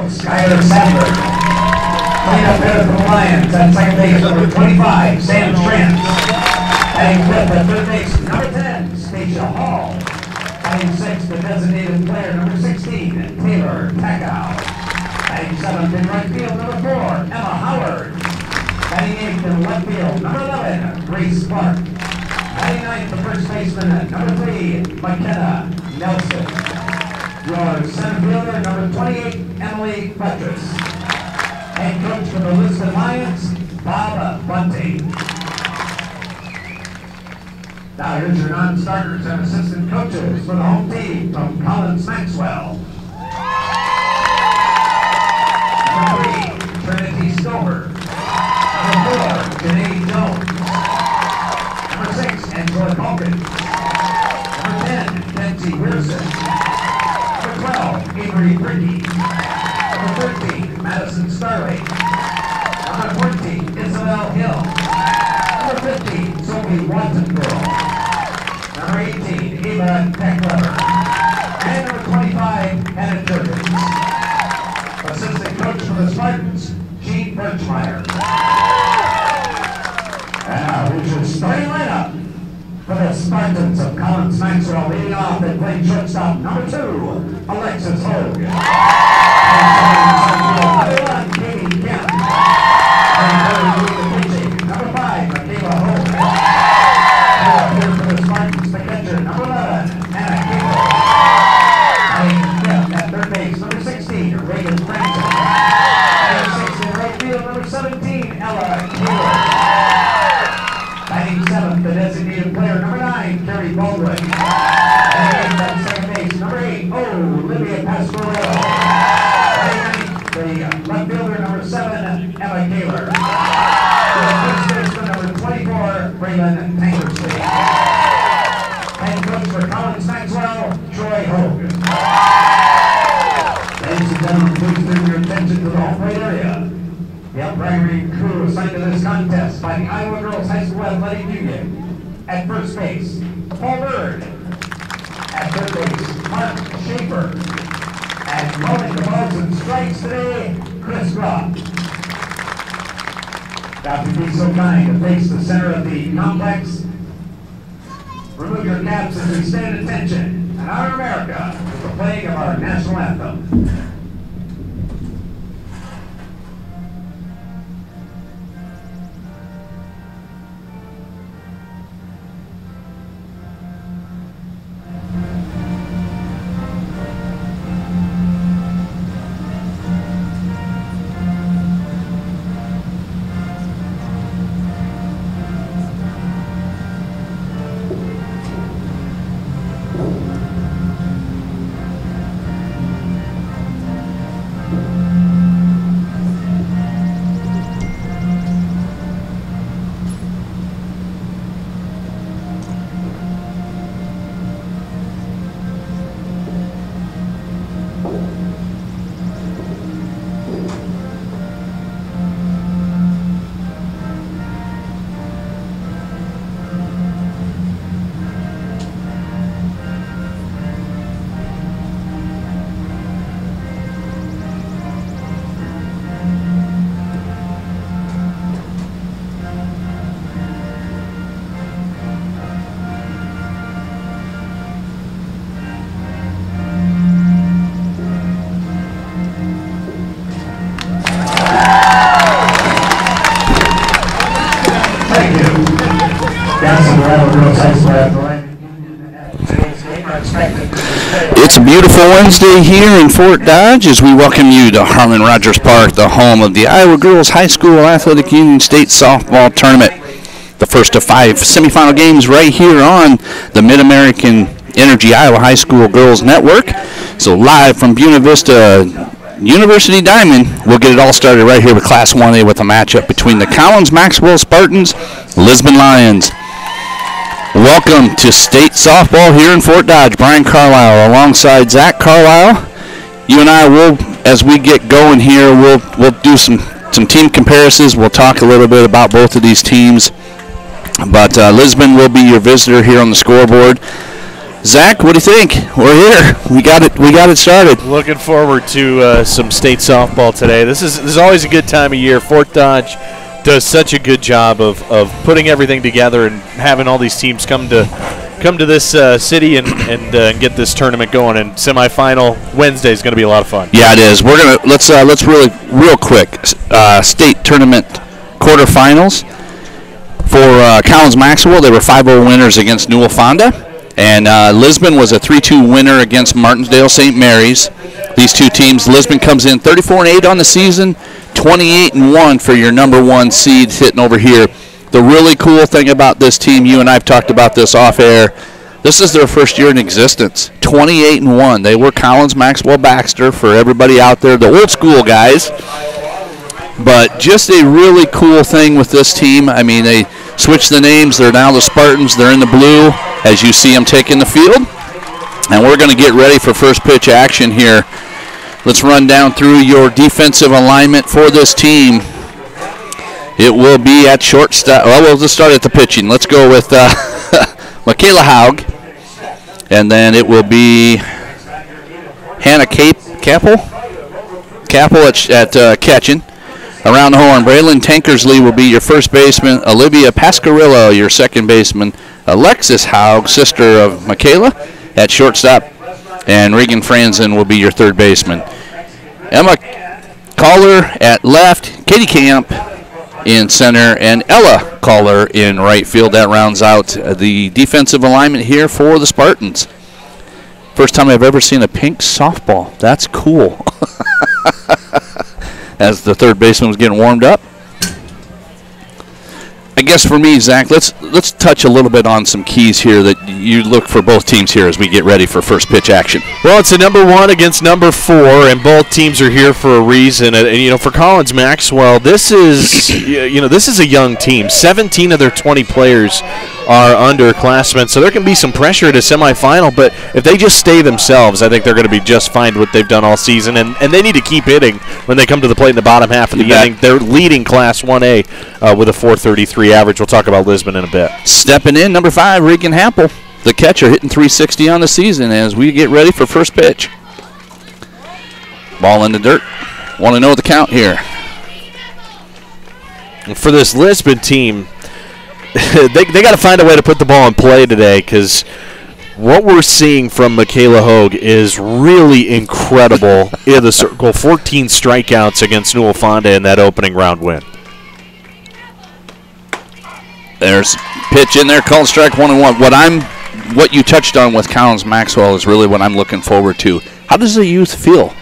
Skylar Sadler. Cleanup hitter for the Lions at second base, number 25, Sam Trent. Batting fifth at third base, number 10, Stacia Hall. Batting sixth, the designated player, number 16, Taylor Tackow. Batting seventh in right field, number 4, Emma Howard. Batting eighth in left field, number 11, Grace Clark. Batting ninth, the first baseman, number 3, McKenna Nelson. Your center fielder, number 28, Emily Buttress. Head coach for the Lisbon Lions, Bob Bunty. Now here's your non-starters and assistant coaches for the home team from Collins-Maxwell. Number 3, Trinity Stover. Number 4, Janae Jones. Number 6, Angela Calkins. Number 10, Betsy Pearson. Number 12, Avery Brickey. Number 13, Madison Starley. Number 14, Isabel Hill. Number 15, Sophie Watsonville. Number 18, Eva Pecklever. And number 25, Hannah Jurgens. Assistant coach for the Spartans, Gene Birchmeyer. And now here's your starting lineup for the Spartans of Collins-Maxwell, leading off and playing shortstop, number 2, Alexis Hogue. Number 1, Katie Kemp. Number 5, Michaela Hogue. Here for the Spartans, the catcher, number 11, Anna Cable. Batting fifth at third base, number 16, Reagan Franklin. Batting sixth in right field, number 17, Ella Taylor. Batting seventh, the designated player, number 9, Carrie Baldwin. Batting eighth at second base, number 8, Olivia Pasquarello. Batting ninth, the left fielder, number 7, Emma Kaler. The first baseman, number 24, Braylon Tankersley. Head coach for Collins-Maxwell, Troy Hogue. Ladies and gentlemen, please turn your attention to the home plate area. The umpiring crew assigned to this contest by the Iowa Girls High School Athletic Union. At first base, Paul Bird. At third base, Mark Schaefer. And rolling the balls and strikes today, Chris Groff. Now, if you be so kind to face the center of the complex, remove your caps as we stand at attention. And our America with the playing of our national anthem. It's a beautiful Wednesday here in Fort Dodge as we welcome you to Harlan Rogers Park, the home of the Iowa Girls High School Athletic Union State Softball Tournament. The first of 5 semifinal games right here on the Mid-American Energy Iowa High School Girls Network. So live from Buena Vista University Diamond, we'll get it all started right here with Class 1A with a matchup between the Collins-Maxwell Spartans, Lisbon Lions. Welcome to state softball here in Fort Dodge. Brian Carlisle alongside Zach Carlisle. You and I will, as we get going here, we'll do some team comparisons. We'll talk a little bit about both of these teams. But Lisbon will be your visitor here on the scoreboard. Zach, what do you think? We're here. We got it started. Looking forward to some state softball today. This is always a good time of year. Fort Dodge does such a good job of putting everything together and having all these teams come to this city and get this tournament going. And semifinal Wednesday is going to be a lot of fun. Yeah, it is. We're gonna let's really real quick state tournament quarterfinals for Collins-Maxwell. They were 5-0 winners against Newell Fonda. And Lisbon was a 3-2 winner against Martinsdale St. Mary's. These two teams, Lisbon comes in 34-8 on the season, 28-1 for your number one seed sitting over here. The really cool thing about this team, you and I have talked about this off air, this is their first year in existence. 28-1. They were Collins-Maxwell Baxter for everybody out there, the old school guys. But just a really cool thing with this team. I mean, they switched the names. They're now the Spartans. They're in the blue as you see them taking the field. And we're going to get ready for first pitch action here. Let's run down through your defensive alignment for this team. It will be at shortstop. Well, we'll just start at the pitching. Let's go with Michaela Haug. And then it will be Hannah Capel at catching. Around the horn, Braylon Tankersley will be your first baseman. Olivia Pascarillo, your second baseman. Alexis Haug, sister of Michaela, at shortstop. And Regan Franzen will be your third baseman. Emma Caller at left. Katie Camp in center. And Ella Caller in right field. That rounds out the defensive alignment here for the Spartans. First time I've ever seen a pink softball. That's cool. As the third baseman was getting warmed up. I guess for me, Zach, let's touch a little bit on some keys here that you look for both teams here as we get ready for first pitch action. Well, it's a number 1 against number 4, and both teams are here for a reason. And for Collins-Maxwell, this is a young team. 17 of their 20 players are underclassmen, so there can be some pressure at a semifinal. But if they just stay themselves, I think they're going to be just fine with what they've done all season. And they need to keep hitting when they come to the plate in the bottom half of the inning. They're leading Class 1A with a .433 average. We'll talk about Lisbon in a bit. Stepping in, number 5, Regan Hampel, the catcher, hitting .360 on the season as we get ready for first pitch. Ball in the dirt. Want to know the count here. For this Lisbon team, they got to find a way to put the ball in play today, because what we're seeing from Michaela Hogue is really incredible in the circle. 14 strikeouts against Newell Fonda in that opening round win. There's pitch in there, called strike 1-1. What you touched on with Collins-Maxwell is really what I'm looking forward to. How does the youth feel?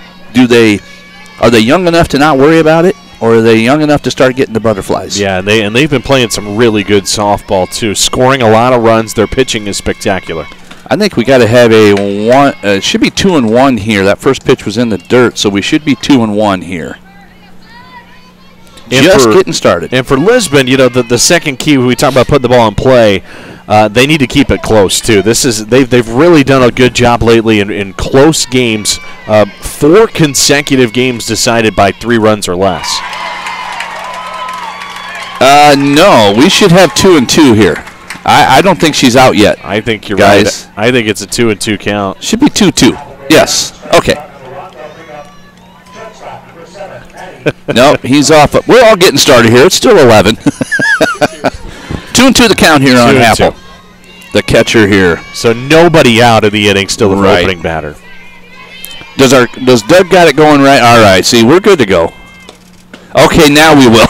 Are they young enough to not worry about it, or are they young enough to start getting the butterflies? Yeah, and they've been playing some really good softball too, scoring a lot of runs. Their pitching is spectacular. I think we got to have it should be 2-1 here. That first pitch was in the dirt, so we should be 2-1 here. Just getting started. And for Lisbon, the second key, when we talk about putting the ball in play, they need to keep it close too. They've really done a good job lately in close games. 4 consecutive games decided by 3 runs or less. No, we should have 2-2 here. I don't think she's out yet. I think you're guys. Right. I think it's a 2-2 count. Should be 2-2. Yes. Okay. No, he's off. We're all getting started here. It's still 11. 2-2 the count here on Hampel, the catcher here. So nobody out of the inning, still the opening batter. Does Doug got it going right? All right. See, we're good to go. Okay, now we will.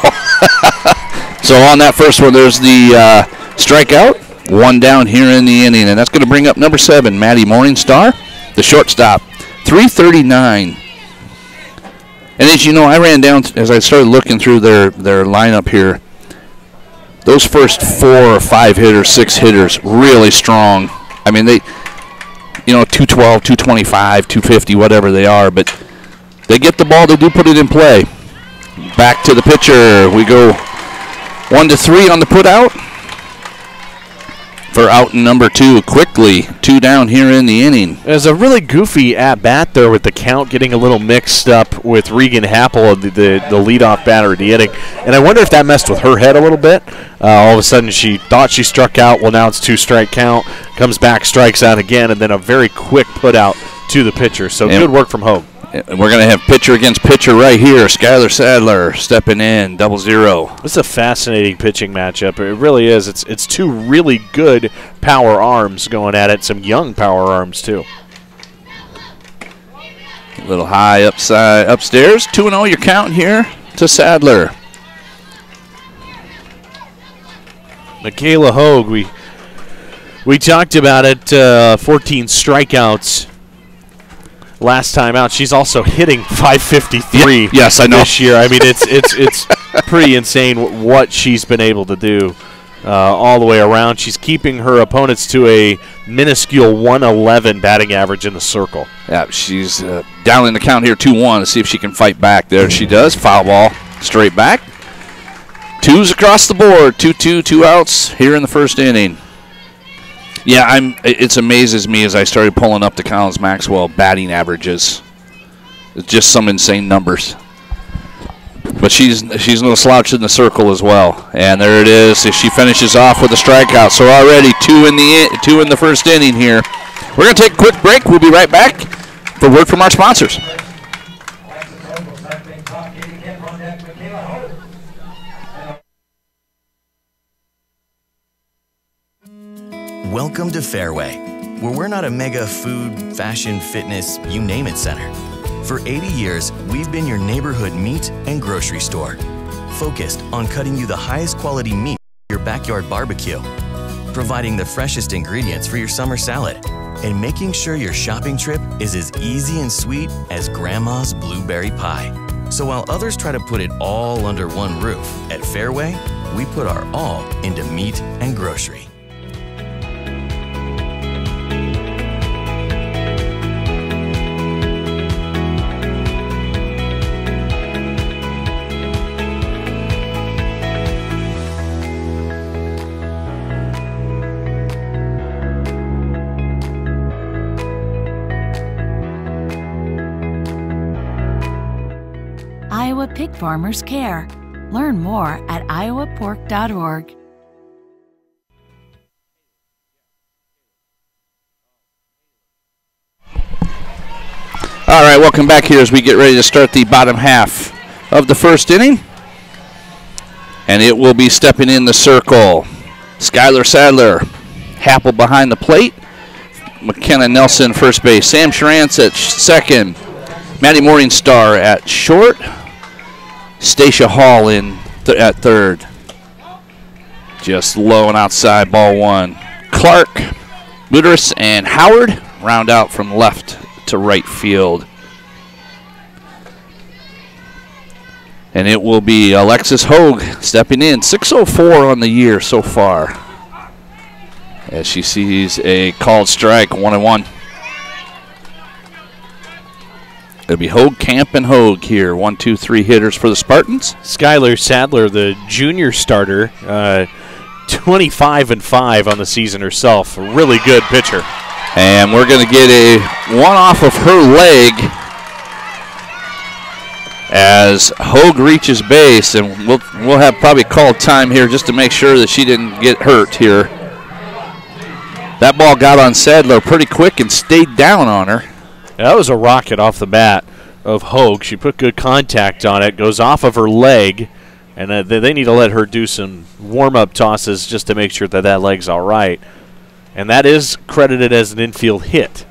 So on that first one, there's the strikeout. 1 down here in the inning, and that's going to bring up number 7, Maddie Morningstar, the shortstop. 339. And as you know, I ran down as I started looking through their lineup here. Those first 4 or 5 hitters, 6 hitters, really strong. I mean, they, 212, 225, 250, whatever they are, but they get the ball, they do put it in play. Back to the pitcher. We go 1-3 on the put out. for out number 2 quickly. 2 down here in the inning. There's a really goofy at-bat there with the count getting a little mixed up with Regan Happel, the leadoff batter of the inning. And I wonder if that messed with her head a little bit. All of a sudden she thought she struck out. Well, now it's 2-strike count. Comes back, strikes out again, and then a very quick put out to the pitcher. So good work from Hogue. We're going to have pitcher against pitcher right here. Skylar Sadler stepping in, 0-0. This is a fascinating pitching matchup. It really is. It's 2 really good power arms going at it. Some young power arms, too. A little high upstairs. 2-0 your count here to Sadler. Michaela Hogue, we talked about it, 14 strikeouts last time out. She's also hitting .553 yes, I know. this year. I mean, it's pretty insane what she's been able to do all the way around. She's keeping her opponents to a minuscule 111 batting average in the circle. Yeah, she's down in the count here 2-1 to see if she can fight back. There she does. Foul ball straight back. 2s across the board. 2-2, 2 outs here in the first inning. Yeah, it amazes me as I started pulling up the Collins-Maxwell batting averages. It's just some insane numbers. But she's no slouch in the circle as well. And there it is. She finishes off with a strikeout. So already 2 in the first inning here. We're going to take a quick break. We'll be right back for word from our sponsors. Welcome to Fairway, where we're not a mega food, fashion, fitness, you name it center. For 80 years, we've been your neighborhood meat and grocery store, focused on cutting you the highest quality meat for your backyard barbecue, providing the freshest ingredients for your summer salad, and making sure your shopping trip is as easy and sweet as Grandma's blueberry pie. So while others try to put it all under one roof, at Fairway, we put our all into meat and grocery. Iowa pig farmers care. Learn more at iowapork.org. All right, welcome back here as we get ready to start the bottom half of the first inning. And it will be stepping in the circle. Skylar Sadler, Happel behind the plate. McKenna Nelson, first base. Sam Schrantz at second. Maddie Morningstar at short. Stacia Hall at third. Just low and outside, ball 1. Clark, Buteris, and Howard round out from left to right field. And it will be Alexis Hogue stepping in. 6:04 on the year so far, as she sees a called strike, 1-1. It'll be Hogue, Camp, and Hogue here. 1, 2, 3 hitters for the Spartans. Skylar Sadler, the junior starter, 25-5 on the season herself. A really good pitcher. And we're going to get a one off of her leg as Hogue reaches base, and we'll have probably called time here just to make sure that she didn't get hurt here. That ball got on Sadler pretty quick and stayed down on her. That was a rocket off the bat of Hogue. She put good contact on it, goes off of her leg, and they need to let her do some warm-up tosses just to make sure that that leg's all right. And that is credited as an infield hit.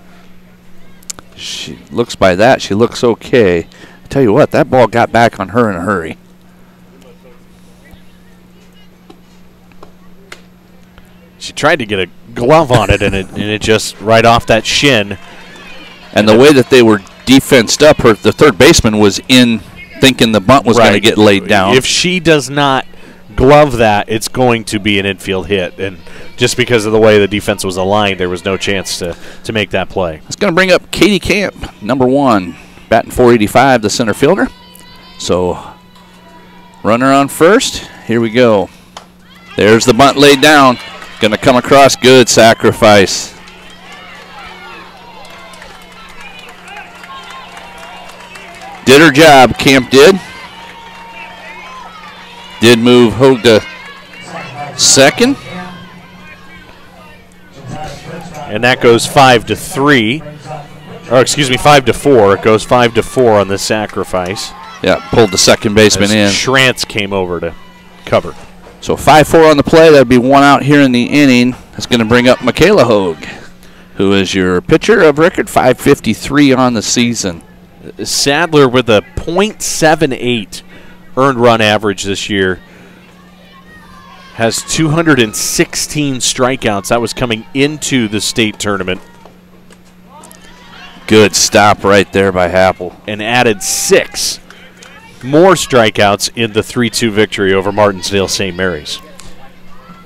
She looks by that. She looks okay. I tell you what, that ball got back on her in a hurry. She tried to get a glove on it, and it just right off that shin. And the way that they were defensed up, the third baseman was in thinking the bunt was going to get laid down. If she does not glove that, it's going to be an infield hit. And just because of the way the defense was aligned, there was no chance to make that play. It's going to bring up Katie Camp, number 1, batting .485, the center fielder. So runner on first. Here we go. There's the bunt laid down. Going to come across. Good sacrifice. Did her job, Camp did. Did move Hogue to second. And that goes 5-3. Or excuse me, 5-4. It goes 5-4 on the sacrifice. Yeah, pulled the second baseman in. Schrantz came over to cover. So 5-4 on the play. That'd be one out here in the inning. That's going to bring up Michaela Hogue, who is your pitcher of record, 553 on the season. Sadler with a .78 earned run average this year. Has 216 strikeouts. That was coming into the state tournament. Good stop right there by Happel. And added 6 more strikeouts in the 3-2 victory over Martinsdale St. Mary's.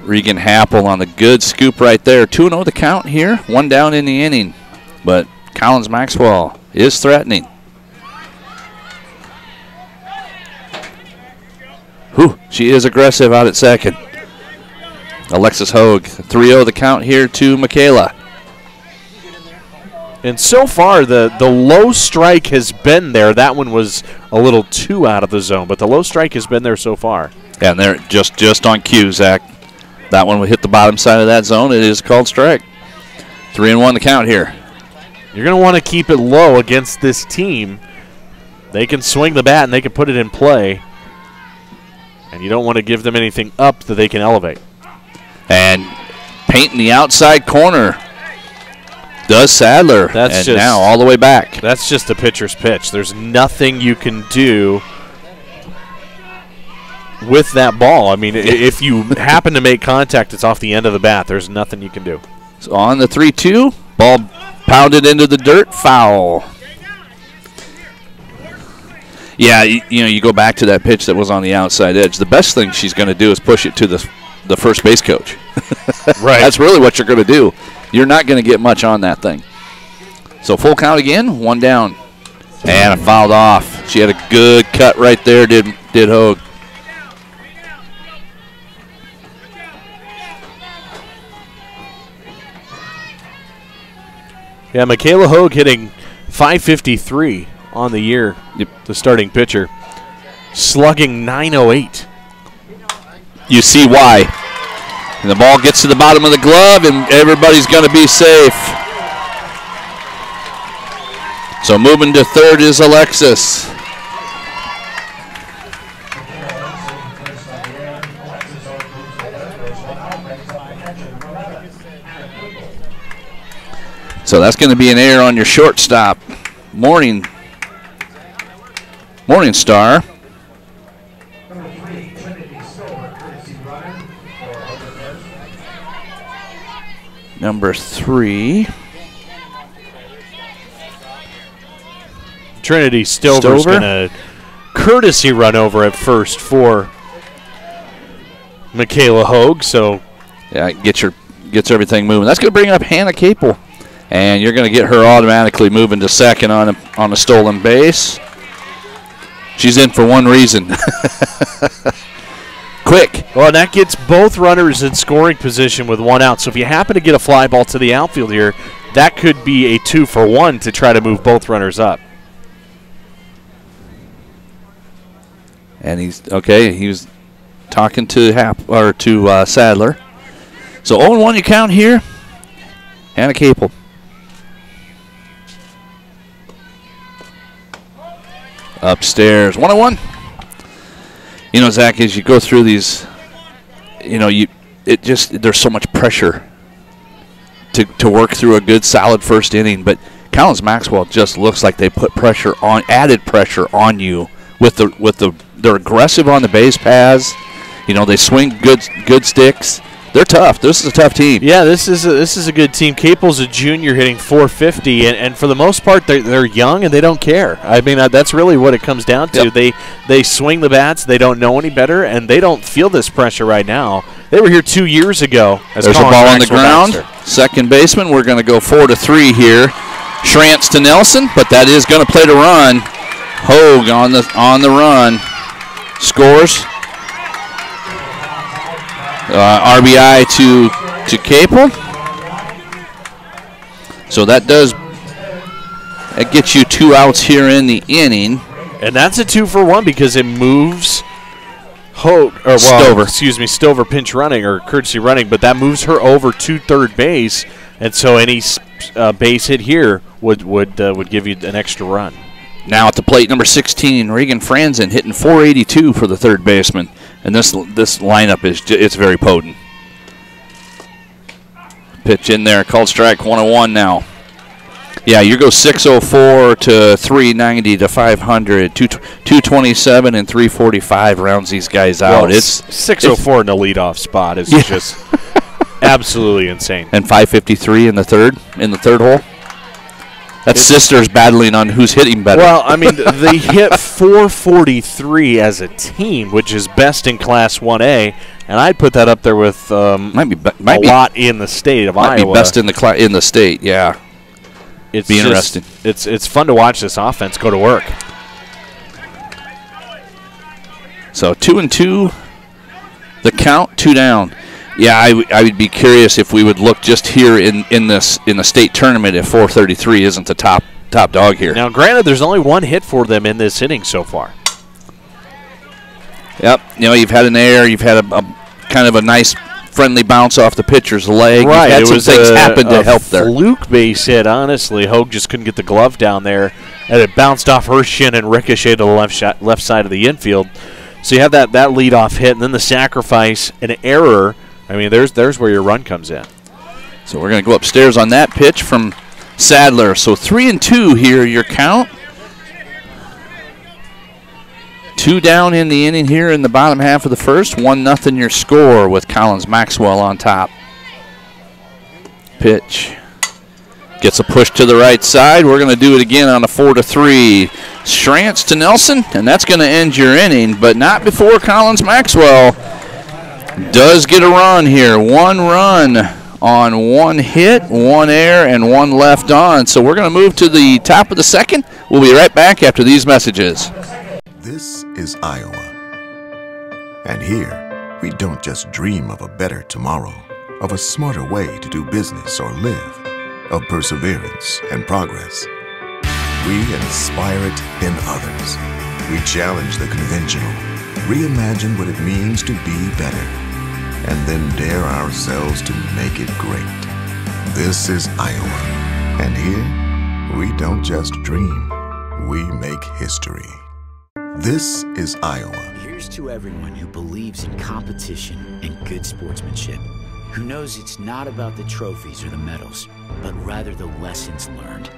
Regan Happel on the good scoop right there. 2-0 the count here. One down in the inning. But Collins-Maxwell is threatening. She is aggressive out at second. Alexis Hogue, 3-0 the count here to Michaela. And so far, the low strike has been there. That one was a little too out of the zone, but the low strike has been there so far. Yeah, and they're just on cue, Zach. That one would hit the bottom side of that zone. It is called strike. 3-1 the count here. You're going to want to keep it low against this team. They can swing the bat and they can put it in play. And you don't want to give them anything up that they can elevate. And painting the outside corner does Sadler. That's and now all the way back. That's just a pitcher's pitch. There's nothing you can do with that ball. I mean, if you happen to make contact, it's off the end of the bat. There's nothing you can do. So on the 3-2, ball pounded into the dirt, foul. Yeah, you go back to that pitch that was on the outside edge. The best thing she's going to do is push it to the first base coach. Right. That's really what you're going to do. You're not going to get much on that thing. So full count again, one down. And it fouled off. She had a good cut right there, did Hogue. Yeah, Michaela Hogue hitting .553 on the year, the starting pitcher. Slugging .908. You see why. And the ball gets to the bottom of the glove, and everybody's going to be safe. So moving to third is Alexis. So that's going to be an error on your shortstop. Morningstar. Number 3. Trinity Stover's going to courtesy run over at first for Michaela Hogue. So yeah, gets everything moving. That's going to bring up Hannah Capel. And you're going to get her automatically moving to second on a stolen base. She's in for one reason. Quick. Well, and that gets both runners in scoring position with one out. So if you happen to get a fly ball to the outfield here, that could be a 2-for-1 to try to move both runners up. And he was talking to Sadler. So 0-1 you count here. Hannah Capel. Upstairs, 1-1. Zach, as you go through these, there's so much pressure to work through a good, solid first inning. But Collins-Maxwell just looks like they put added pressure on you they're aggressive on the base paths. They swing good sticks. They're tough. This is a tough team. Yeah, this is a good team. Capel's a junior hitting .450, and for the most part, they're young and they don't care. I mean, that's really what it comes down to. Yep. They swing the bats. They don't know any better, and they don't feel this pressure right now. They were here 2 years ago. There's a ball on the ground. Second baseman. We're going to go 4-3 here. Schrantz to Nelson, but that is going to play to run. Hogue on the run. Scores. RBI to to Capel. So that gets you 2 outs here in the inning. And that's a 2-for-1 because it moves Stover pinch running or courtesy running, but that moves her over to third base, and so any base hit here would give you an extra run. Now at the plate, number 16, Regan Franzen hitting .482 for the third baseman, and this lineup it's very potent. Pitch in there, called strike 101 now. Yeah, you go 604 to 390 to 500, 227 and 345 rounds these guys out. Well, it's 604 in the leadoff spot is just absolutely insane. And 553 in the third hole. That's sisters battling on who's hitting better. Well, I mean, they hit 443 as a team, which is best in Class 1A, and I'd put that up there with might be lot in the state of Iowa. Might be best in the state, yeah. It's be interesting. It's fun to watch this offense go to work. So 2-2, the count, 2 down. Yeah, I would be curious if we would look just here in the state tournament if 433 isn't the top dog here. Now, granted, there's only 1 hit for them in this inning so far. Yep, you've had an error, you've had a kind of a nice friendly bounce off the pitcher's leg. Right, it was things happen to help there. Fluke base hit, honestly. Hogue just couldn't get the glove down there, and it bounced off her shin and ricocheted to the left side of the infield. So you have that leadoff hit, and then the sacrifice, an error. I mean, there's where your run comes in. So we're going to go upstairs on that pitch from Sadler. So 3-2 here, your count. 2 down in the inning here in the bottom half of the first. 1-0 your score with Collins-Maxwell on top. Pitch. Gets a push to the right side. We're going to do it again on a 4-3. Schrantz to Nelson, and that's going to end your inning, but not before Collins-Maxwell does get a run here. 1 run on 1 hit, 1 error, and 1 left on. So we're going to move to the top of the second. We'll be right back after these messages. This is Iowa. And here, we don't just dream of a better tomorrow, of a smarter way to do business or live, of perseverance and progress. We inspire it in others. We challenge the conventional, reimagine what it means to be better, and then dare ourselves to make it great. This is Iowa. And here, we don't just dream, we make history. This is Iowa. Here's to everyone who believes in competition and good sportsmanship, who knows it's not about the trophies or the medals, but rather the lessons learned.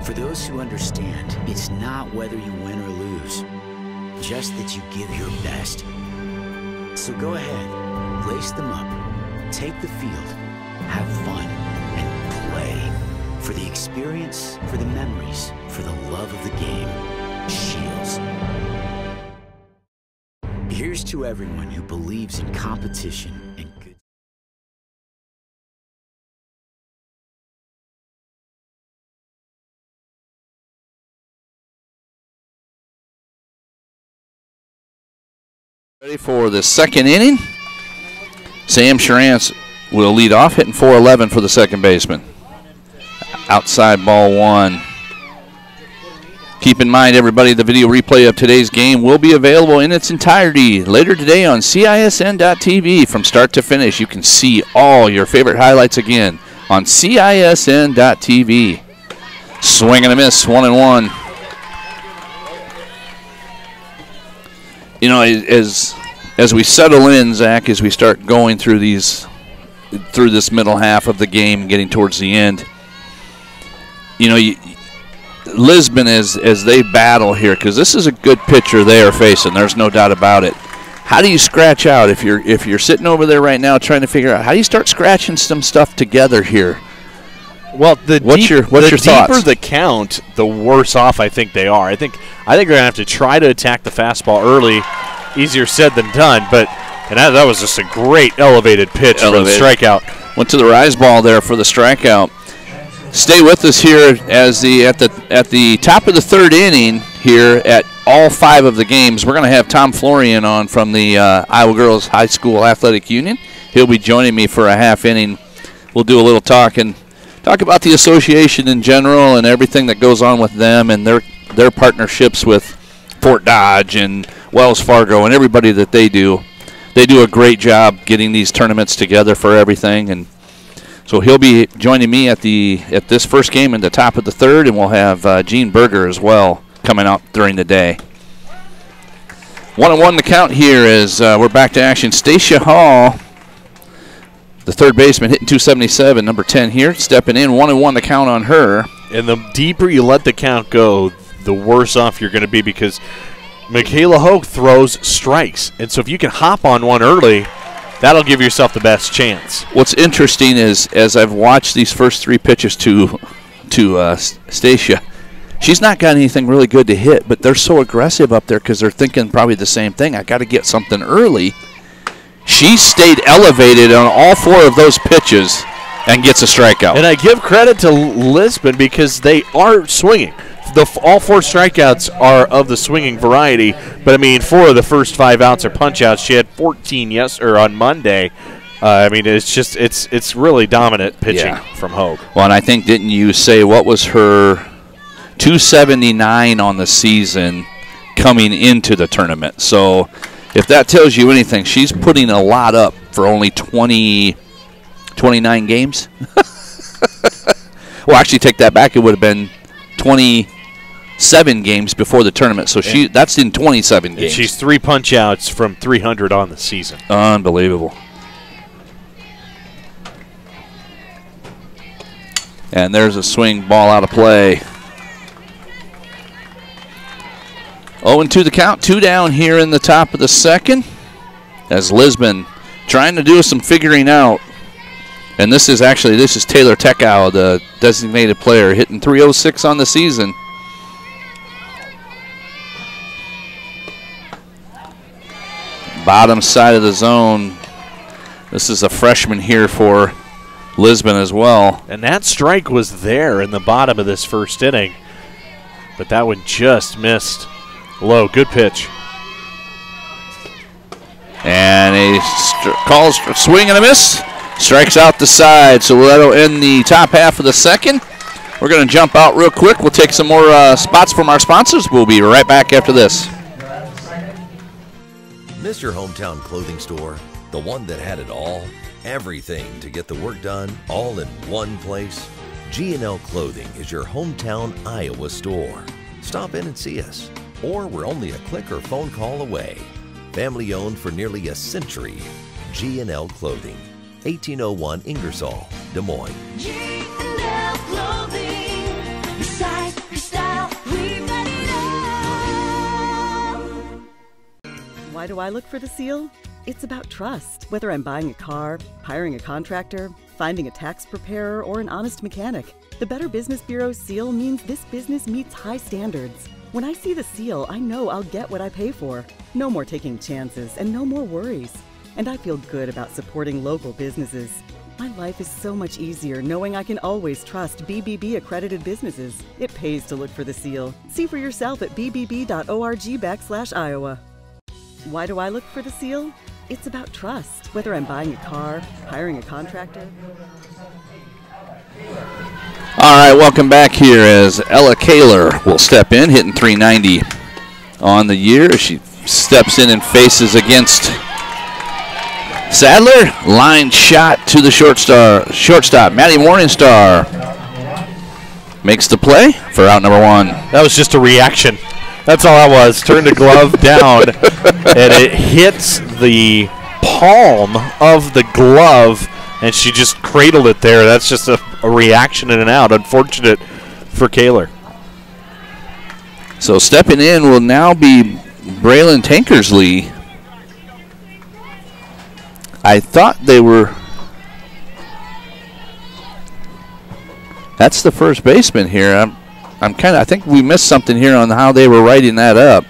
For those who understand, it's not whether you win or lose, just that you give your best. So go ahead, lace them up, take the field, have fun, and play. For the experience, for the memories, for the love of the game. Shields. Here's to everyone who believes in competition and good. Ready for the second inning. Sam Schrantz will lead off, hitting .411 for the second baseman. Outside ball 1. Keep in mind, everybody, the video replay of today's game will be available in its entirety later today on CISN.TV. From start to finish, you can see all your favorite highlights again on CISN.TV. Swing and a miss, 1-1. You know, as we settle in, Zach, as we start going through this middle half of the game, getting towards the end, you know, Lisbon, as they battle here, because this is a good pitcher they are facing. There's no doubt about it. How do you scratch out if you're sitting over there right now trying to figure out how do you start scratching some stuff together here? Well, what's your thoughts? The deeper the count, the worse off I think they are. I think they're going to have to try to attack the fastball early. Easier said than done, and that was just a great elevated pitch for the strikeout. Went to the rise ball there for the strikeout. Stay with us here as at the top of the third inning here at all 5 of the games. We're going to have Tom Florian on from the Iowa Girls High School Athletic Union. he'll be joining me for a half inning. We'll do a little talk about the association in general and everything that goes on with them and their partnerships with Fort Dodge and Wells Fargo and everybody that they do. They do a great job getting these tournaments together for everything, and so he'll be joining me at this first game in the top of the third, and we'll have Gene Berger as well coming out during the day. 1-1 the count here as we're back to action. Stacia Hall, the third baseman, hitting .277, number 10 here, stepping in. 1-1 the count on her. And the deeper you let the count go, the worse off you're going to be because Michaela Hogue throws strikes. And so if you can hop on one early, that'll give yourself the best chance. What's interesting is, as I've watched these first three pitches to Stacia, she's not got anything really good to hit, but they're so aggressive up there because they're thinking probably the same thing. I got to get something early. She stayed elevated on all four of those pitches and gets a strikeout. And I give credit to Lisbon because they are swinging. All four strikeouts are of the swinging variety, but I mean, 4 of the first 5 outs are punch outs. She had 14 on Monday. I mean, it's really dominant pitching from Hogue. Well, and I think, didn't you say what was her 279 on the season coming into the tournament? So if that tells you anything, she's putting a lot up for only 29 games. Well, actually, take that back. It would have been 27 games before the tournament. So that's in 27 games. She's 3 punch outs from 300 on the season. Unbelievable. And there's a swing, ball out of play. 0-2 the count, 2 down here in the top of the second as Lisbon trying to do some figuring out. And this is Taylor Tekow, the designated player, hitting .306 on the season. Bottom side of the zone. This is a freshman here for Lisbon as well. And that strike was there in the bottom of this first inning, but that one just missed low. Good pitch. And he calls a swing and a miss. Strikes out the side, so that'll end the top half of the second. We're going to jump out real quick. We'll take some more spots from our sponsors. We'll be right back after this. Miss your hometown clothing store? The one that had it all? Everything to get the work done, all in one place? G&L Clothing is your hometown Iowa store. Stop in and see us, or we're only a click or phone call away. Family owned for nearly a century. G&L Clothing, 1801 Ingersoll, Des Moines. G&L Clothing, your size, your style, we've got it all. Why do I look for the seal? It's about trust. Whether I'm buying a car, hiring a contractor, finding a tax preparer, or an honest mechanic, the Better Business Bureau's seal means this business meets high standards. When I see the seal, I know I'll get what I pay for. No more taking chances and no more worries. And I feel good about supporting local businesses. My life is so much easier knowing I can always trust BBB accredited businesses. It pays to look for the seal. See for yourself at bbb.org/Iowa. Why do I look for the seal? It's about trust. Whether I'm buying a car, hiring a contractor. All right, welcome back here as Ella Kaler will step in, hitting .390 on the year. She steps in and faces against Sadler. Line shot to the shortstop. Maddie Morningstar makes the play for out number 1. That was just a reaction. That's all that was. Turned the glove down, and it hits the palm of the glove, and she just cradled it there. That's just a reaction and an out. Unfortunate for Kaler. So stepping in will now be Braylon Tankersley. I thought they were... That's the first baseman here. I think we missed something here on how they were writing that up.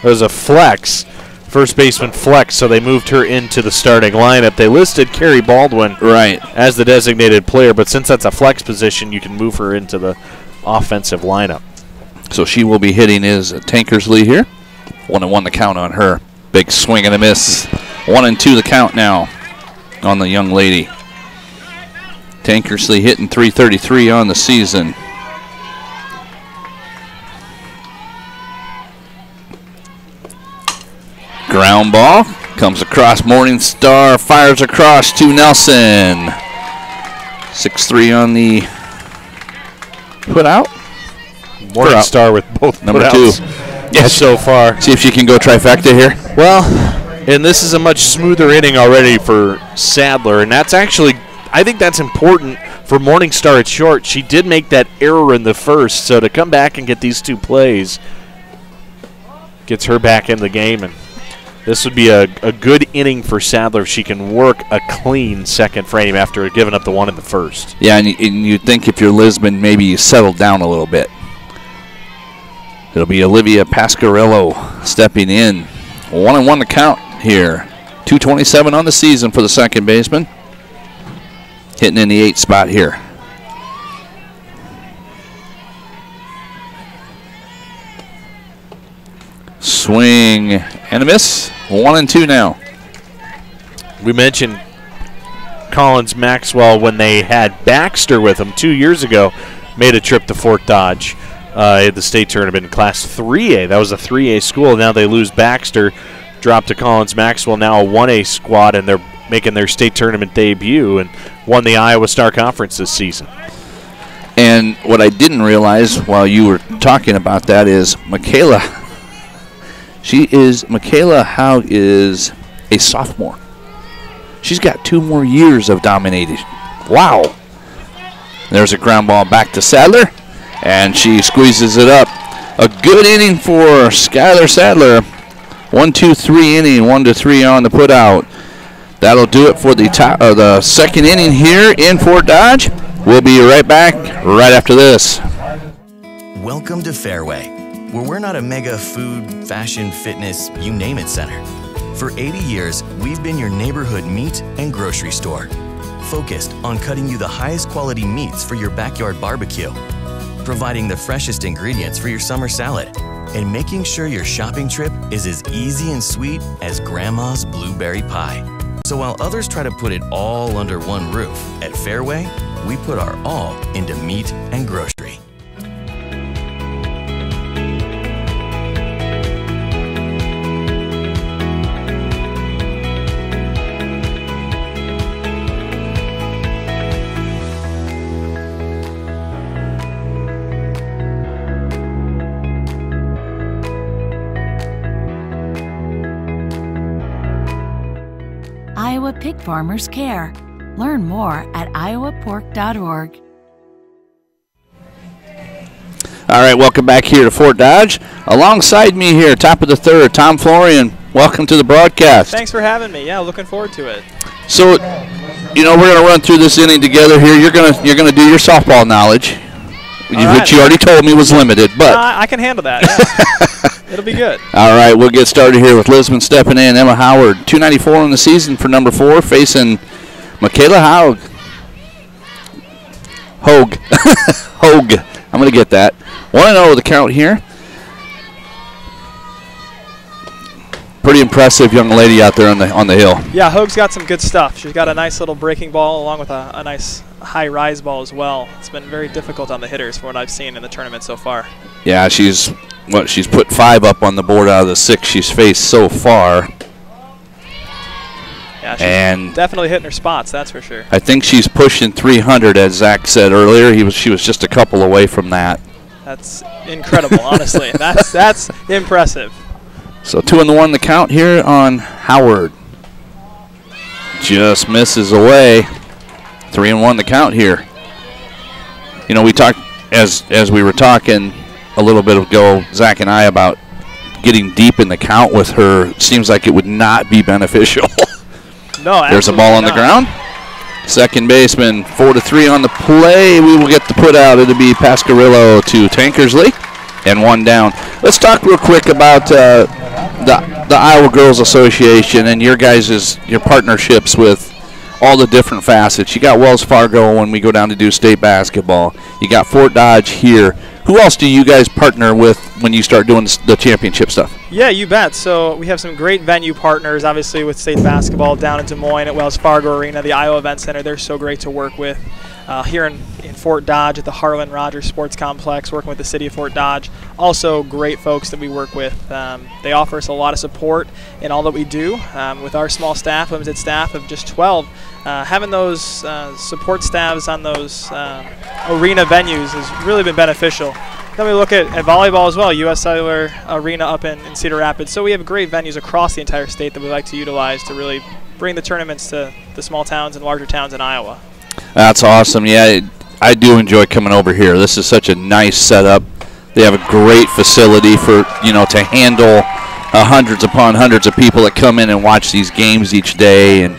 It was a flex, first baseman flex, so they moved her into the starting lineup. They listed Carrie Baldwin as the designated player, but since that's a flex position, you can move her into the offensive lineup. So she will be hitting his Tankersley here. 1-1 the count on her. Big swing and a miss. 1-2 the count now. on the young lady. Tankersley hitting .333 on the season. Ground ball comes across Morningstar, fires across to Nelson. 6-3 on the put out. Morningstar with both number put-outs. 2. Yes, so far. See if she can go trifecta here. Well, and this is a much smoother inning already for Sadler, and that's actually, I think that's important for Morningstar at short. She did make that error in the first, so to come back and get these 2 plays gets her back in the game, and this would be a good inning for Sadler if she can work a clean second frame after giving up the 1 in the first. Yeah, and you'd think if you're Lisbon, maybe you settle down a little bit. It'll be Olivia Pasquarello stepping in. 1-1 to count here. 227 on the season for the second baseman. Hitting in the 8th spot here. Swing and a miss. 1-2 now. We mentioned Collins-Maxwell when they had Baxter with them 2 years ago, made a trip to Fort Dodge at the state tournament in Class 3A. That was a 3A school. Now they lose Baxter, drop to Collins-Maxwell, now a 1A squad, and they're making their state tournament debut and won the Iowa Star Conference this season. And what I didn't realize while you were talking about that is Michaela Haug is a sophomore. She's got 2 more years of domination. Wow. There's a ground ball back to Sadler, and she squeezes it up. A good inning for Skylar Sadler. 1-2-3 inning, 1-3 on the put out. That'll do it for the second inning here in Fort Dodge. We'll be right back right after this. Welcome to Fairway, where we're not a mega food, fashion, fitness, you name it center. For 80 years, we've been your neighborhood meat and grocery store, focused on cutting you the highest quality meats for your backyard barbecue, providing the freshest ingredients for your summer salad, and making sure your shopping trip is as easy and sweet as Grandma's blueberry pie. So while others try to put it all under one roof, at Fairway, we put our all into meat and grocery. Iowa pig farmers care. Learn more at iowapork.org. All right, welcome back here to Fort Dodge. Alongside me here, top of the third, Tom Florian. Welcome to the broadcast. Thanks for having me. Yeah, looking forward to it. So, you know, we're going to run through this inning together here. You're going to do your softball knowledge, which you already told me was limited, but I can handle that. Yeah. It'll be good. All right, we'll get started here with Lisbon stepping in. Emma Howard, 294 in the season for number 4, facing Michaela Haug. Hogue. I'm going to get that. 1-0 the count here. Pretty impressive young lady out there on the hill. Yeah, Hogue's got some good stuff. She's got a nice little breaking ball along with a nice high rise ball as well. It's been very difficult on the hitters from what I've seen in the tournament so far. Yeah, she's put 5 up on the board out of the 6 she's faced so far. Yeah, she's definitely hitting her spots, that's for sure. I think she's pushing 300, as Zach said earlier. She was just a couple away from that. That's incredible, honestly. That's impressive. So 2-1 the count here on Howard. Just misses away. 3-1 the count here. You know, we talked as we were talking a little bit ago, Zach and I, about getting deep in the count with her. Seems like it would not be beneficial. No, there's a ball on the ground. Second baseman, 4-3 on the play. We will get the put out. It'll be Pasquarello to Tankersley, and 1 down. Let's talk real quick about the Iowa Girls Association and your partnerships with all the different facets. You got Wells Fargo when we go down to do state basketball. You got Fort Dodge here. Who else do you guys partner with when you start doing the championship stuff? Yeah, you bet. So we have some great venue partners, obviously with state basketball down in Des Moines at Wells Fargo Arena, the Iowa Event Center. They're so great to work with. Here in Fort Dodge at the Harlan Rogers Sports Complex, working with the city of Fort Dodge. Also great folks that we work with. They offer us a lot of support in all that we do. With our small staff, limited staff of just 12, having those support staffs on those arena venues has really been beneficial. Then we look at volleyball as well, U.S. Cellular Arena up in Cedar Rapids. So we have great venues across the entire state that we like to utilize to really bring the tournaments to the small towns and larger towns in Iowa. That's awesome. Yeah, I do enjoy coming over here. This is such a nice setup. They have a great facility for, to handle hundreds upon hundreds of people that come in and watch these games each day, and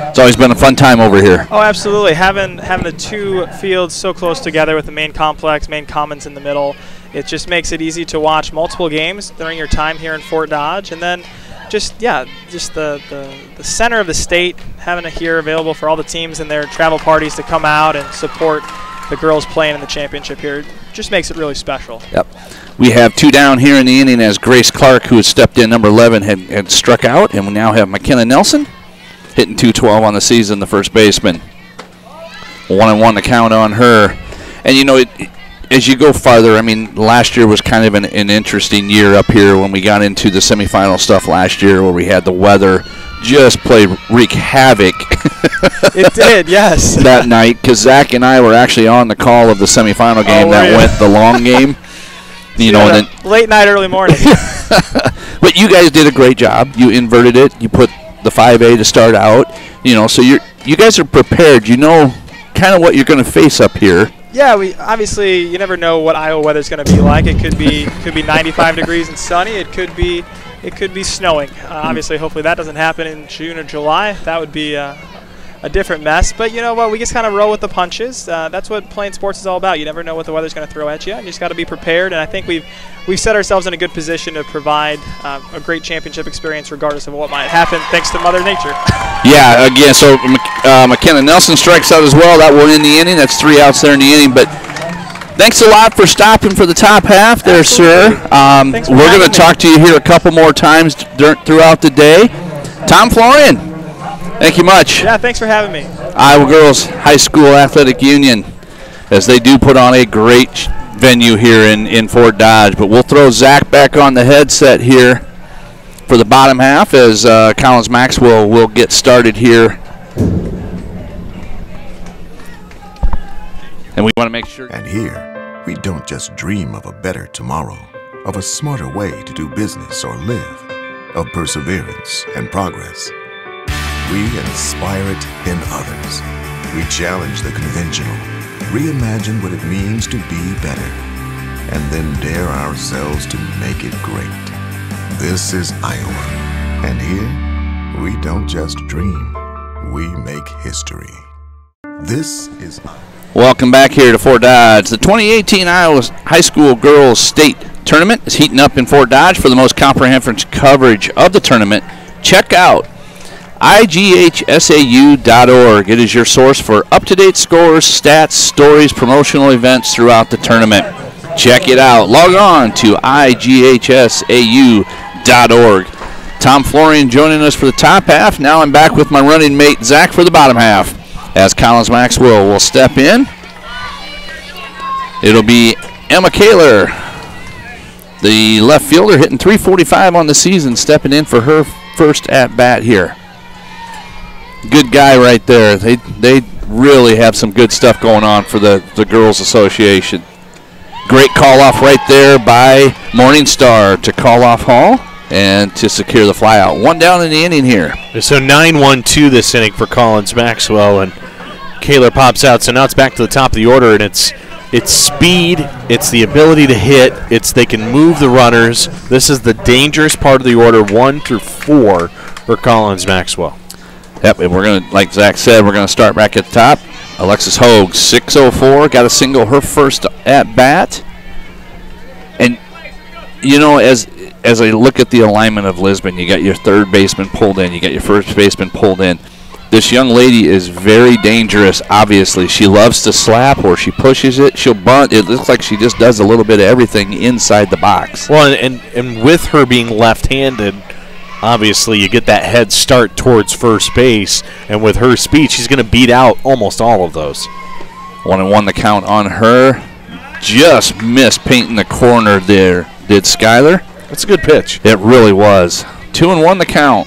it's always been a fun time over here. Oh, absolutely. Having the two fields so close together with the main complex, main commons in the middle, it just makes it easy to watch multiple games during your time here in Fort Dodge, and then just the center of the state, having it here available for all the teams and their travel parties to come out and support the girls playing in the championship here, just makes it really special. Yep. We have 2 down here in the inning as Grace Clark, who has stepped in, number 11, had struck out, and we now have McKenna Nelson hitting .212 on the season, the first baseman. 1-1 to count on her. And, as you go farther, I mean, last year was kind of an interesting year up here when we got into the semifinal stuff last year, where we had the weather just wreak havoc. It did, yes. That night, because Zach and I were actually on the call of the semifinal game that went the long game. And then late night, early morning. But you guys did a great job. You inverted it. You put the 5A to start out. So you guys are prepared. You know kind of what you're going to face up here. Yeah, obviously you never know what Iowa weather's going to be like. It could be 95 degrees and sunny. It could be snowing. Obviously, hopefully that doesn't happen in June or July. That would be a different mess. But you know what? We just kind of roll with the punches. That's what playing sports is all about. You never know what the weather's going to throw at you. You just got to be prepared. And I think we've set ourselves in a good position to provide a great championship experience regardless of what might happen, thanks to Mother Nature. Yeah, again, so McKenna Nelson strikes out as well. That will end the inning. That's 3 outs there in the inning. But thanks a lot for stopping for the top half there, sir. We're going to talk to you here a couple more times throughout the day. Tom Florian, thank you much. Yeah, thanks for having me. Iowa Girls High School Athletic Union, as they do put on a great venue here in Fort Dodge. But we'll throw Zach back on the headset here for the bottom half as Collins-Maxwell will get started here. And we want to make sure. And here, we don't just dream of a better tomorrow, of a smarter way to do business or live, of perseverance and progress. We inspire it in others. We challenge the conventional, reimagine what it means to be better, and then dare ourselves to make it great. This is Iowa, and here, we don't just dream, we make history. This is Iowa. Welcome back here to Fort Dodge. The 2018 Iowa High School Girls State Tournament is heating up in Fort Dodge. For the most comprehensive coverage of the tournament, check out IGHSAU.org. It is your source for up-to-date scores, stats, stories, promotional events throughout the tournament. Check it out. Log on to IGHSAU.org. Tom Florian joining us for the top half. Now I'm back with my running mate, Zach, for the bottom half, as Collins-Maxwell will step in. It'll be Emma Kaler, the left fielder, hitting .345 on the season, stepping in for her first at-bat here. Good guy right there. They really have some good stuff going on for the Girls Association. Great call-off right there by Morningstar to call off Hall and to secure the flyout. 1 down in the inning here. So 9-1-2 this inning for Collins-Maxwell, and Kaler pops out. So now it's back to the top of the order, and it's speed, it's the ability to hit, they can move the runners. This is the dangerous part of the order, 1 through 4 for Collins-Maxwell. Yep, and we're going to, like Zach said, we're going to start back at the top. Alexis Hogue, 604, got a single, her first at-bat. And, as I look at the alignment of Lisbon, you got your third baseman pulled in, you got your first baseman pulled in. This young lady is very dangerous, obviously. She loves to slap or she pushes it. She'll bunt. It looks like she just does a little bit of everything inside the box. Well, and with her being left-handed, obviously you get that head start towards first base. And with her speed, she's going to beat out almost all of those. 1-1 the count on her. Just missed painting the corner there, did Skyler. That's a good pitch. It really was. 2-1 the count.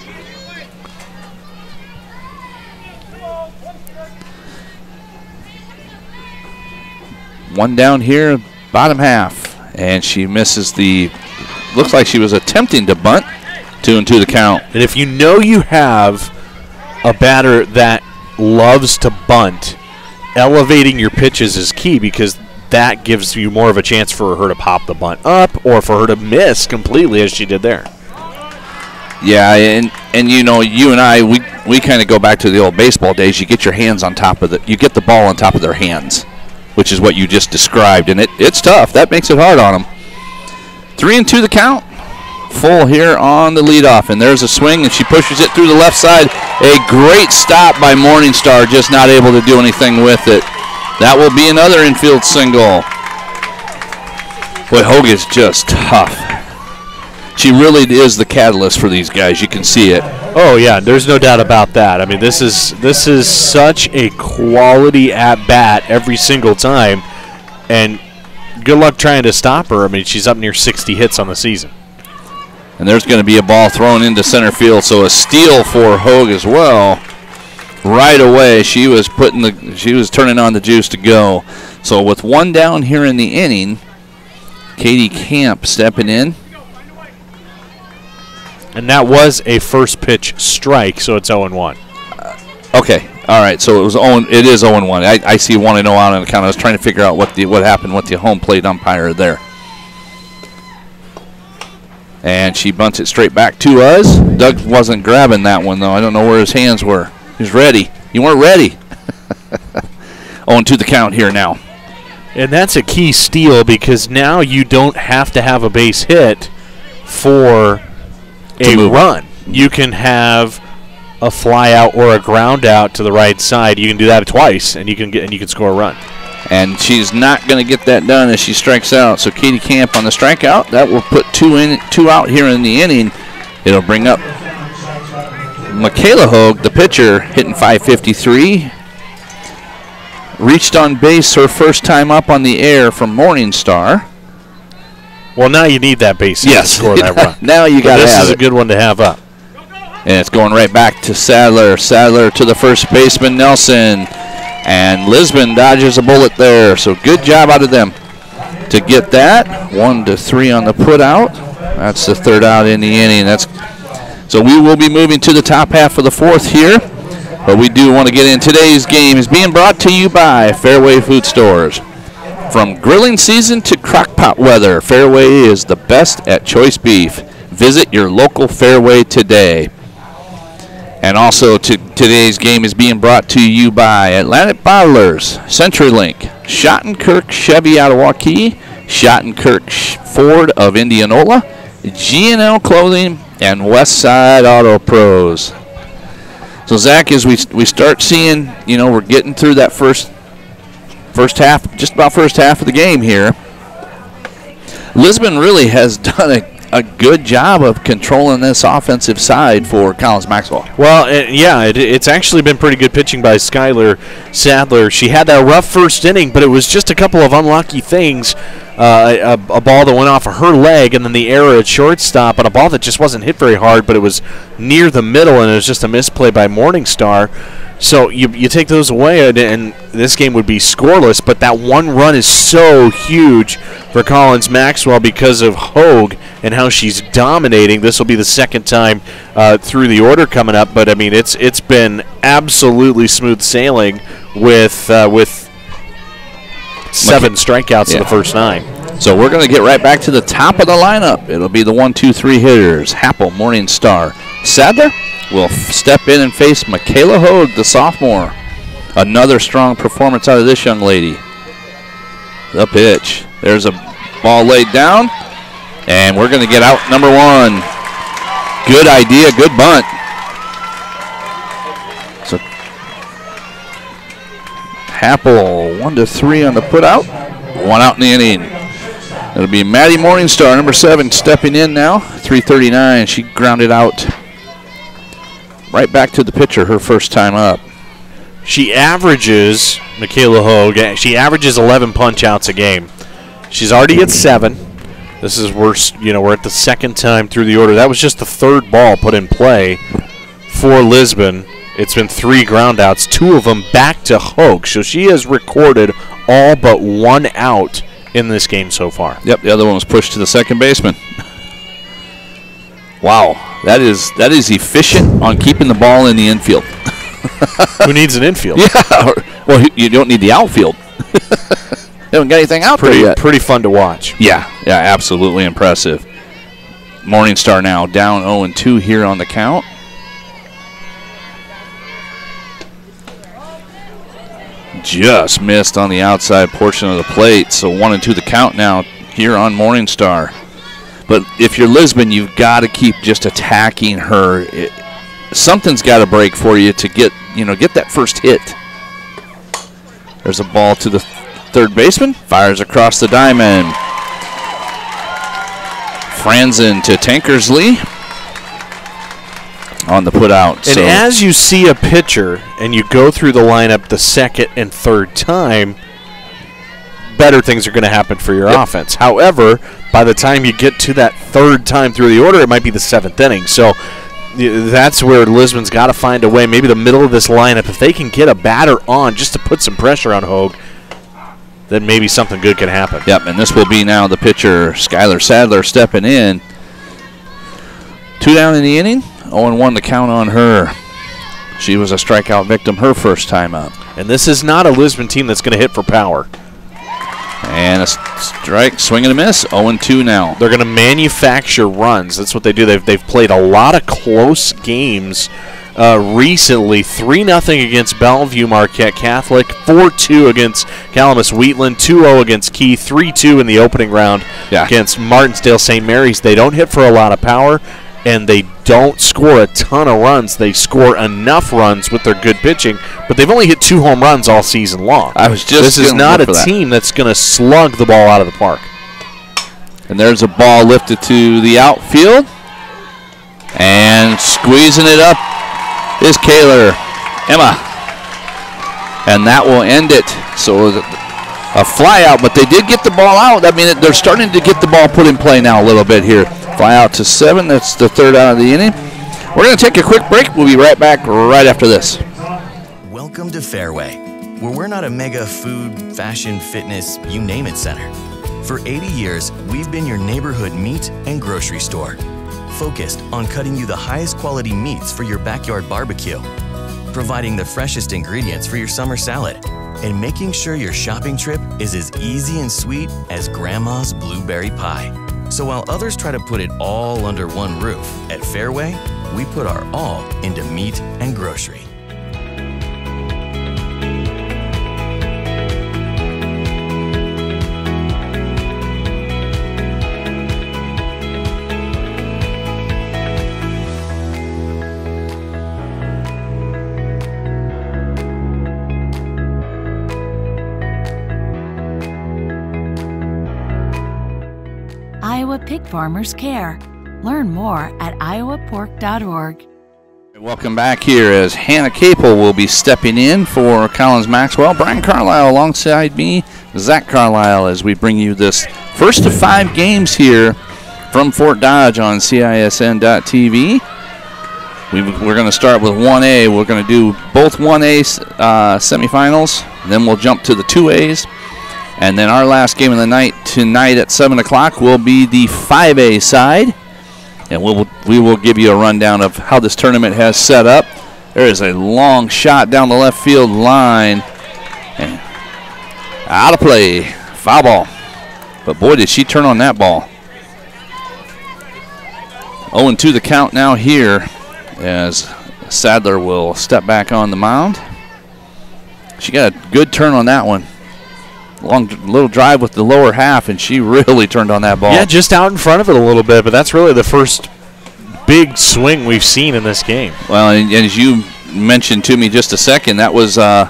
One down here, bottom half, and she misses the, looks like she was attempting to bunt. 2-2 the count. And if you know you have a batter that loves to bunt, elevating your pitches is key because that gives you more of a chance for her to pop the bunt up or for her to miss completely as she did there. Yeah, and you know, you and I, we kind of go back to the old baseball days. You get your hands on top of you get the ball on top of their hands, which is what you just described, and it's tough. That makes it hard on them. 3-2 the count. Full here on the leadoff, and there's a swing, and she pushes it through the left side. A great stop by Morningstar, just not able to do anything with it. That will be another infield single. Boy, Hogue is just tough. She really is the catalyst for these guys. You can see it. Oh yeah, there's no doubt about that. I mean, this is such a quality at bat every single time, and good luck trying to stop her. I mean, she's up near 60 hits on the season. And there's going to be a ball thrown into center field, so a steal for Hogue as well. Right away, she was turning on the juice to go. So with one down here in the inning, Katie Camp stepping in. And that was a first pitch strike, so it's 0-1. Okay, all right. So it is 0-1. I see 1-0 out on the count. I was trying to figure out what happened with the home plate umpire there. And she bunts it straight back to us. Doug wasn't grabbing that one though. I don't know where his hands were. He was ready. You weren't ready. 0-2 the count here now. And that's a key steal because now you don't have to have a base hit for a run. You can have a fly out or a ground out to the right side. You can do that twice, and you can score a run. And she's not going to get that done as she strikes out. So Katie Camp on the strikeout. That will put two out here in the inning. It'll bring up Michaela Hogue, the pitcher, hitting .553. Reached on base her first time up on the air from Morningstar. Well, now you need that base hit to score that run. Now you got to have it. This is a good one to have up. And it's going right back to Sadler. Sadler to the first baseman, Nelson. And Lisbon dodges a bullet there. So good job out of them to get that. 1-3 on the put out. That's the third out in the inning. So we will be moving to the top half of the fourth here. But we do want to get in. Today's game is being brought to you by Fairway Food Stores. From grilling season to crockpot weather, Fairway is the best at choice beef. Visit your local Fairway today. And also today's game is being brought to you by Atlantic Bottlers, CenturyLink, Schottenkirk Chevy out of Waukee, Schottenkirk Ford of Indianola, G&L Clothing, and Westside Auto Pros. So Zach, as we start seeing, we're getting through that first half, just about first half of the game here. Lisbon really has done a good job of controlling this offensive side for Collins-Maxwell. Well, it's actually been pretty good pitching by Skylar Sadler. She had that rough first inning, but it was just a couple of unlucky things. A ball that went off of her leg, and then the error at shortstop, and a ball that just wasn't hit very hard, but it was near the middle, and it was just a misplay by Morningstar. So you take those away, and this game would be scoreless, but that one run is so huge for Collins-Maxwell because of Hogue and how she's dominating. This will be the second time through the order coming up, but, I mean, it's been absolutely smooth sailing with 7 strikeouts in the first 9. So we're going to get right back to the top of the lineup. It'll be the 1-2-3 hitters. Happel, Morningstar. Sadler will step in and face Michaela Hogue, the sophomore. Another strong performance out of this young lady. The pitch. There's a ball laid down, and we're going to get out number 1. Good idea, good bunt. So Happel, 1-3 on the put out. 1 out in the inning. It'll be Maddie Morningstar, number 7, stepping in now. 3:39. She grounded out right back to the pitcher her first time up. She averages, Michaela Hogue, she averages 11 punch-outs a game. She's already at 7. This is worse, we're at the second time through the order. That was just the third ball put in play for Lisbon. It's been 3 groundouts, 2 of them back to Hogue. So she has recorded all but 1 out in this game so far. Yep, the other one was pushed to the second baseman. Wow, that is efficient on keeping the ball in the infield. Who needs an infield? Yeah, well, you don't need the outfield. They haven't got anything out there yet. Pretty fun to watch. Yeah, absolutely impressive. Morningstar now down 0-2 here on the count. Just missed on the outside portion of the plate, so 1-2 the count now here on Morningstar. But if you're Lisbon, you've got to keep just attacking her. Something's got to break for you to get that first hit. There's a ball to the third baseman, fires across the diamond. Franzen to Tankersley on the put out. And as you see a pitcher and you go through the lineup the second and third time, better things are going to happen for your offense. However, by the time you get to that third time through the order, it might be the 7th inning. So that's where Lisbon's got to find a way. Maybe the middle of this lineup, if they can get a batter on just to put some pressure on Hogue, then maybe something good can happen. Yep, and this will be now the pitcher, Skylar Sadler, stepping in. 2 down in the inning, 0-1 to count on her. She was a strikeout victim her first time up. And this is not a Lisbon team that's going to hit for power. And a strike, swing and a miss, 0-2 now. They're going to manufacture runs. That's what they do. They've played a lot of close games recently. 3-0 against Bellevue Marquette Catholic, 4-2 against Calamus Wheatland, 2-0 against Key, 3-2 in the opening round against Martinsdale St. Mary's. They don't hit for a lot of power, and they don't score a ton of runs. They score enough runs with their good pitching, but they've only hit 2 home runs all season long. This is not a team that's going to slug the ball out of the park. And there's a ball lifted to the outfield, and squeezing it up is Kaler, Emma. And that will end it. So a fly out, but they did get the ball out. I mean, they're starting to get the ball put in play now a little bit here. Fly out to 7. That's the 3rd out of the inning. We're going to take a quick break. We'll be right back right after this. Welcome to Fairway, where we're not a mega food, fashion, fitness, you name it center. For 80 years, we've been your neighborhood meat and grocery store, focused on cutting you the highest quality meats for your backyard barbecue, providing the freshest ingredients for your summer salad, and making sure your shopping trip is as easy and sweet as Grandma's blueberry pie. So while others try to put it all under one roof, at Fairway, we put our all into meat and grocery. Iowa Pig Farmers Care. Learn more at iowapork.org. Welcome back here as Hannah Capel will be stepping in for Collins-Maxwell. Brian Carlisle alongside me, Zach Carlisle, as we bring you this first of 5 games here from Fort Dodge on CISN.TV. We're going to start with 1A. We're going to do both 1A semifinals, then we'll jump to the 2As. And then our last game of the night tonight at 7 o'clock will be the 5A side. And we will give you a rundown of how this tournament has set up. There is a long shot down the left field line. And out of play. Foul ball. But boy, did she turn on that ball. 0-2 the count now here as Sadler will step back on the mound. She got a good turn on that one. Long little drive with the lower half, and she really turned on that ball. Yeah, just out in front of it a little bit, but that's really the first big swing we've seen in this game. Well, and as you mentioned to me just a second, that was the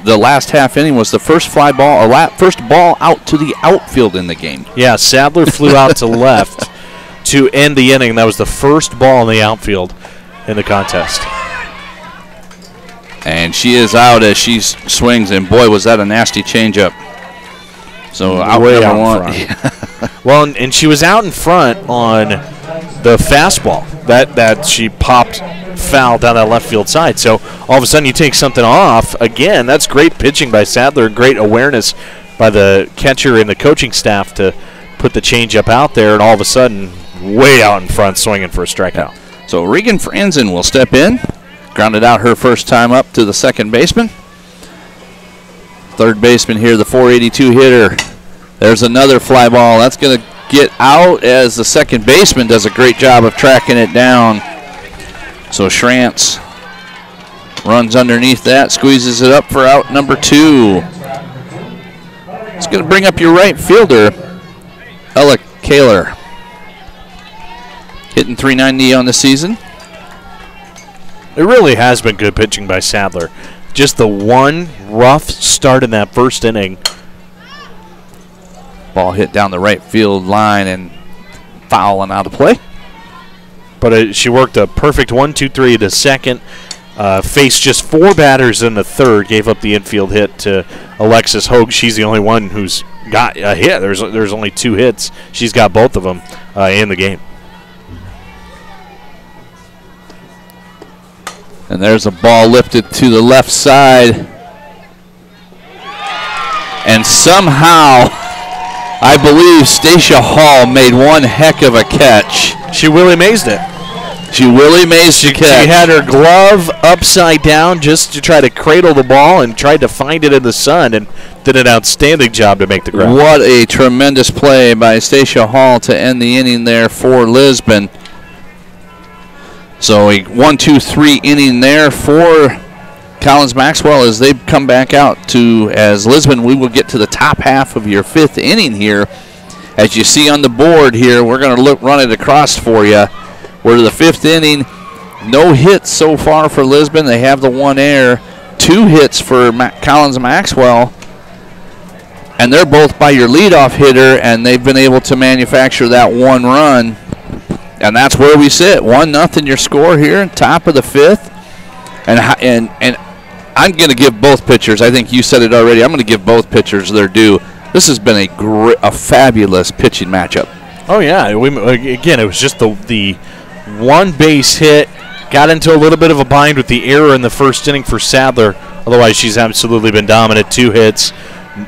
the last half inning was the first fly ball, or first ball out to the outfield in the game. Yeah, Sadler flew out to left to end the inning. That was the first ball in the outfield in the contest. And she is out as she swings, and boy, was that a nasty changeup. So out Way number out one. in front. Well, and she was out in front on the fastball that she popped foul down that left field side. So all of a sudden you take something off. Again, that's great pitching by Sadler, great awareness by the catcher and the coaching staff to put the changeup out there, and all of a sudden way out in front swinging for a strikeout. So Regan Franzen will step in. Grounded out her first time up to the second baseman. Third baseman here, the 482 hitter. There's another fly ball. That's going to get out as the second baseman does a great job of tracking it down. So Schrantz runs underneath that, squeezes it up for out number 2. It's going to bring up your right fielder, Ella Kaler. Hitting .390 on the season. It really has been good pitching by Sadler. Just the one rough start in that first inning. Ball hit down the right field line and foul and out of play. But she worked a perfect 1-2-3 to second. Faced just 4 batters in the third. Gave up the infield hit to Alexis Hogue. She's the only one who's got a hit. There's only 2 hits. She's got both of them in the game. And there's a ball lifted to the left side. And somehow, I believe Stacia Hall made one heck of a catch. She Willie Mays it. She Willie Mays the catch. She had her glove upside down just to try to cradle the ball and tried to find it in the sun and did an outstanding job to make the grab. What a tremendous play by Stacia Hall to end the inning there for Lisbon. So a 1-2-3 inning there for Collins-Maxwell as they come back out to, as Lisbon, we will get to the top half of your 5th inning here. As you see on the board here, we're going to run it across for you. We're to the 5th inning. No hits so far for Lisbon. They have the 1 error. 2 hits for Collins-Maxwell. And they're both by your leadoff hitter, and they've been able to manufacture that 1 run. And that's where we sit. 1-0 your score here, top of the 5th. And I'm going to give both pitchers, I think you said it already, I'm going to give both pitchers their due. This has been a fabulous pitching matchup. Oh, yeah. Again, it was just the 1 base hit. Got into a little bit of a bind with the error in the first inning for Sadler. Otherwise, she's absolutely been dominant. 2 hits,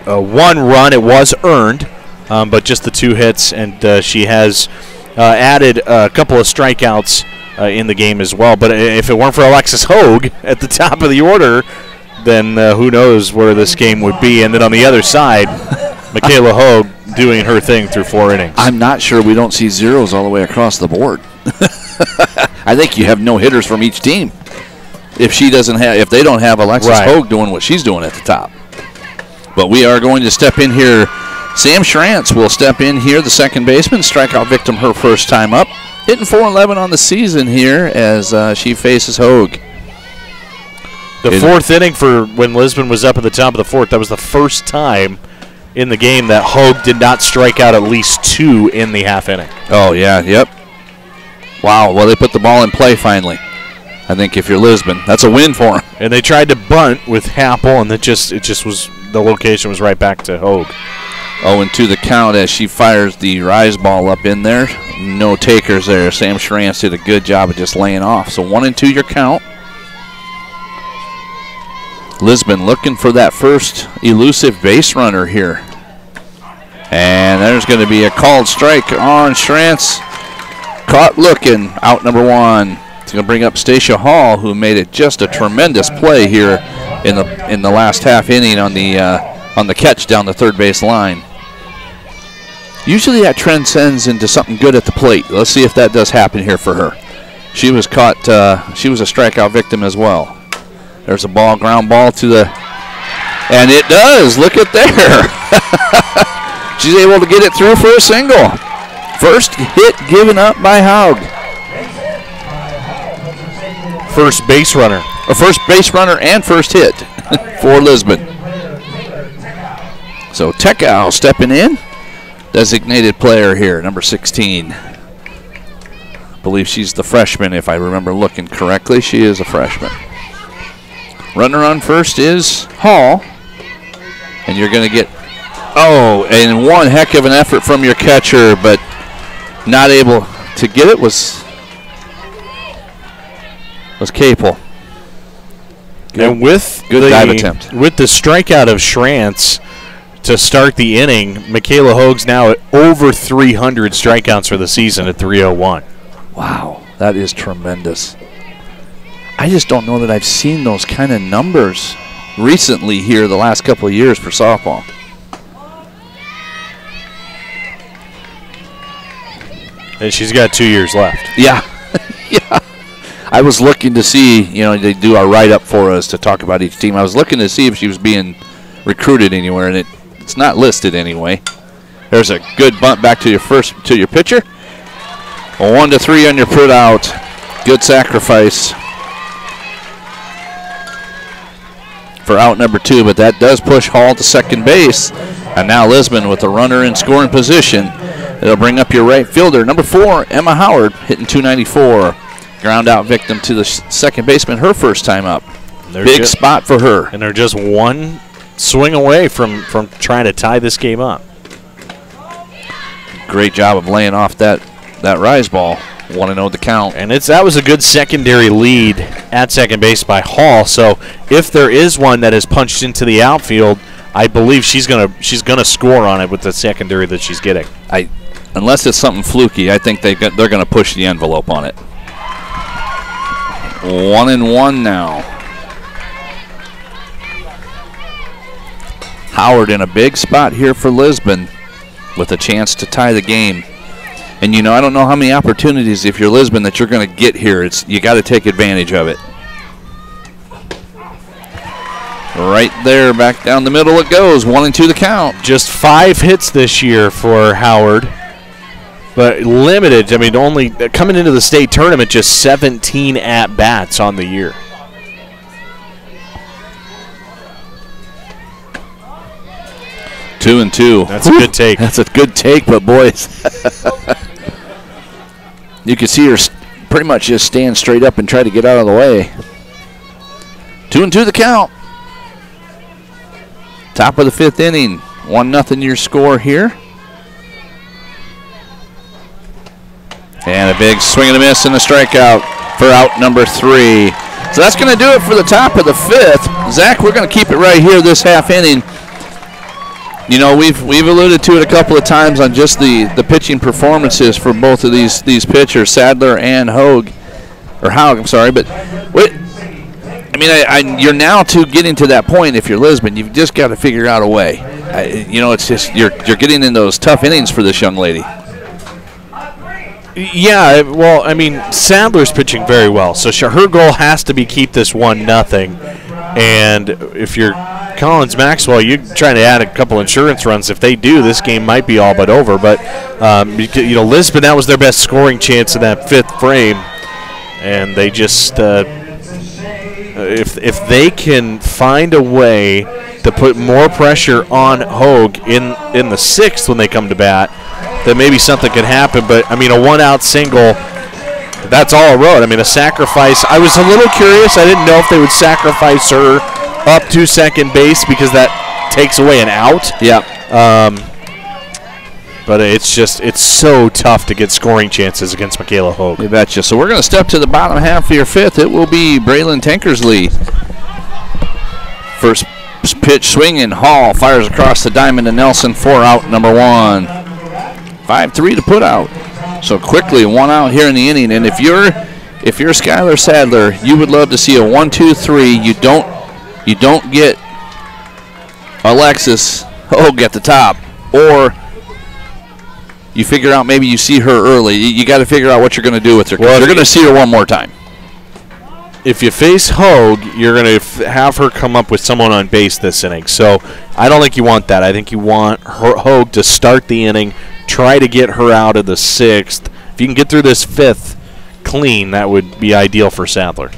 1 run. It was earned, but just the 2 hits, and she has added a couple of strikeouts in the game as well. But if it weren't for Alexis Hogue at the top of the order, then who knows where this game would be. And then on the other side, Michaela Hogue doing her thing through 4 innings. I'm not sure we don't see zeros all the way across the board. I think you have no hitters from each team. If they don't have Alexis Hogue doing what she's doing at the top. But we are going to step in here. Sam Schrantz will step in here, the second baseman, strikeout victim her first time up. Hitting .411 on the season here as she faces Hogue. The 4th inning for when Lisbon was up at the top of the 4th, that was the first time in the game that Hogue did not strike out at least 2 in the half inning. Oh, yeah, yep. Wow, well, they put the ball in play finally. I think if you're Lisbon, that's a win for them. And they tried to bunt with Happel, and it just was, the location was right back to Hogue. 0-2 the count as she fires the rise ball up in there. No takers there. Sam Schrantz did a good job of just laying off. So 1-2 your count. Lisbon looking for that first elusive base runner here. And there's going to be a called strike on Schrantz. Caught looking, out number 1. It's going to bring up Stacia Hall, who made it just a tremendous play here in the last half inning on the catch down the third base line. Usually that transcends into something good at the plate. Let's see if that does happen here for her. She was caught, she was a strikeout victim as well. There's a ball, ground ball to the, and it does, look at there. She's able to get it through for a single. First hit given up by Haug. First base runner. A first base runner and first hit. for Lisbon. So Tekau stepping in. Designated player here, number 16. I believe she's the freshman, if I remember looking correctly. She is a freshman. Runner on first is Hall. And you're going to get, and one heck of an effort from your catcher, but not able to get it was Capel. And with good dive attempt. With the strikeout of Schrantz to start the inning, Michaela Hoag's now at over 300 strikeouts for the season at 301. Wow, that is tremendous. I just don't know that I've seen those kind of numbers recently here the last couple of years for softball. And she's got 2 years left. Yeah. Yeah. I was looking to see, they do a write-up for us to talk about each team. I was looking to see if she was being recruited anywhere, and it's not listed anyway. There's a good bunt back to your pitcher. A 1-3 on your put out. Good sacrifice for out number 2, but that does push Hall to second base. And now Lisbon with the runner in scoring position. It'll bring up your right fielder. Number 4, Emma Howard, hitting .294. Ground out victim to the second baseman, her first time up. Big spot for her. And they're just one swing away from trying to tie this game up. Great job of laying off that rise ball. 1-0 the count. And that was a good secondary lead at second base by Hall. So if there is one that is punched into the outfield, I believe she's gonna score on it with the secondary that she's getting. Unless it's something fluky, I think they're gonna push the envelope on it. 1-1 now. Howard in a big spot here for Lisbon with a chance to tie the game. And I don't know how many opportunities, if you're Lisbon, that you're going to get here. You got to take advantage of it. Right there, back down the middle it goes. 1-2 the count. Just 5 hits this year for Howard, but limited. I mean, only coming into the state tournament, just 17 at-bats on the year. Two and two. That's a good take. That's a good take, but boys, you can see her pretty much just stand straight up and try to get out of the way. 2-2 the count. Top of the 5th inning. 1-0 your score here. And a big swing and a miss and a strikeout for out number 3. So that's going to do it for the top of the 5th. Zach, we're going to keep it right here this half inning. We've alluded to it a couple of times on just the pitching performances for both of these pitchers, Sadler and Haug, I'm sorry. But you're now getting to that point. If you're Lisbon, you've just got to figure out a way. It's just you're getting in those tough innings for this young lady. Yeah, well, Sadler's pitching very well, so her goal has to be keep this 1-0. And if you're Collins-Maxwell, you're trying to add a couple insurance runs. If they do, this game might be all but over. But Lisbon, that was their best scoring chance in that 5th frame, and they just if they can find a way to put more pressure on Haug in the 6th when they come to bat, then maybe something could happen. But a 1-out single, that's all it wrote. A sacrifice. I was a little curious. I didn't know if they would sacrifice her up to second base because that takes away an out. Yeah. But it's so tough to get scoring chances against Michaela Haug. You betcha. So we're going to step to the bottom half of your 5th. It will be Braylon Tankersley. First pitch swinging. Hall fires across the diamond to Nelson for out number 1. 5-3 to put out. So quickly 1 out here in the inning. And if you're Skylar Sadler, you would love to see a 1-2-3. You don't get Alexis Haug at the top, or you figure out maybe you see her early. You got to figure out what you're going to do with her. Well, you're going to see her one more time. If you face Haug, you're going to have her come up with someone on base this inning. So I don't think you want that. I think you want Haug to start the inning, try to get her out of the 6th. If you can get through this 5th clean, that would be ideal for Sadler.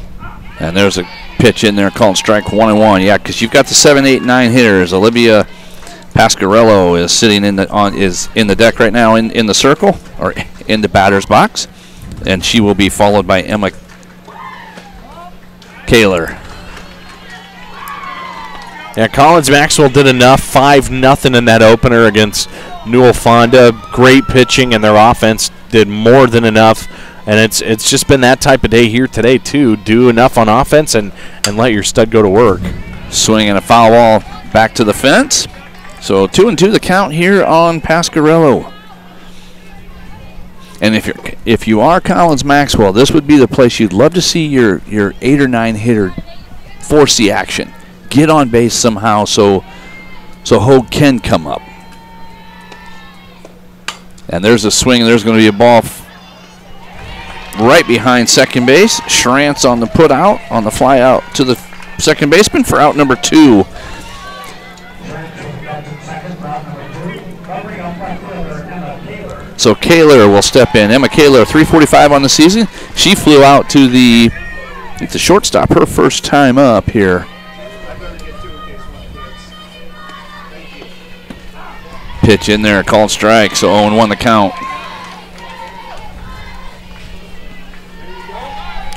And there's a Pitch in there called strike 1-1. Yeah, because you've got the 7, 8, 9 hitters. Olivia Pasquarello is sitting in the deck right now in the circle or in the batter's box, and she will be followed by Emma Kaler. Yeah, Collins-Maxwell did enough. 5-0 in that opener against Newell Fonda. Great pitching, and their offense did more than enough. And it's just been that type of day here today, too. Do enough on offense and let your stud go to work. Swing and a foul ball back to the fence. So 2-2 the count here on Pasquarello. And if you are Collins-Maxwell, this would be the place you'd love to see your 8 or 9 hitter force the action. Get on base somehow so Hogue can come up. And there's a swing, and there's going to be a ball right behind second base. Schrantz on the put out, on the fly out to the second baseman for out number 2. So Kaler will step in. Emma Kaler, 345 on the season. She flew out to the shortstop her first time up here. Pitch in there, called strike, so 0-1 the count.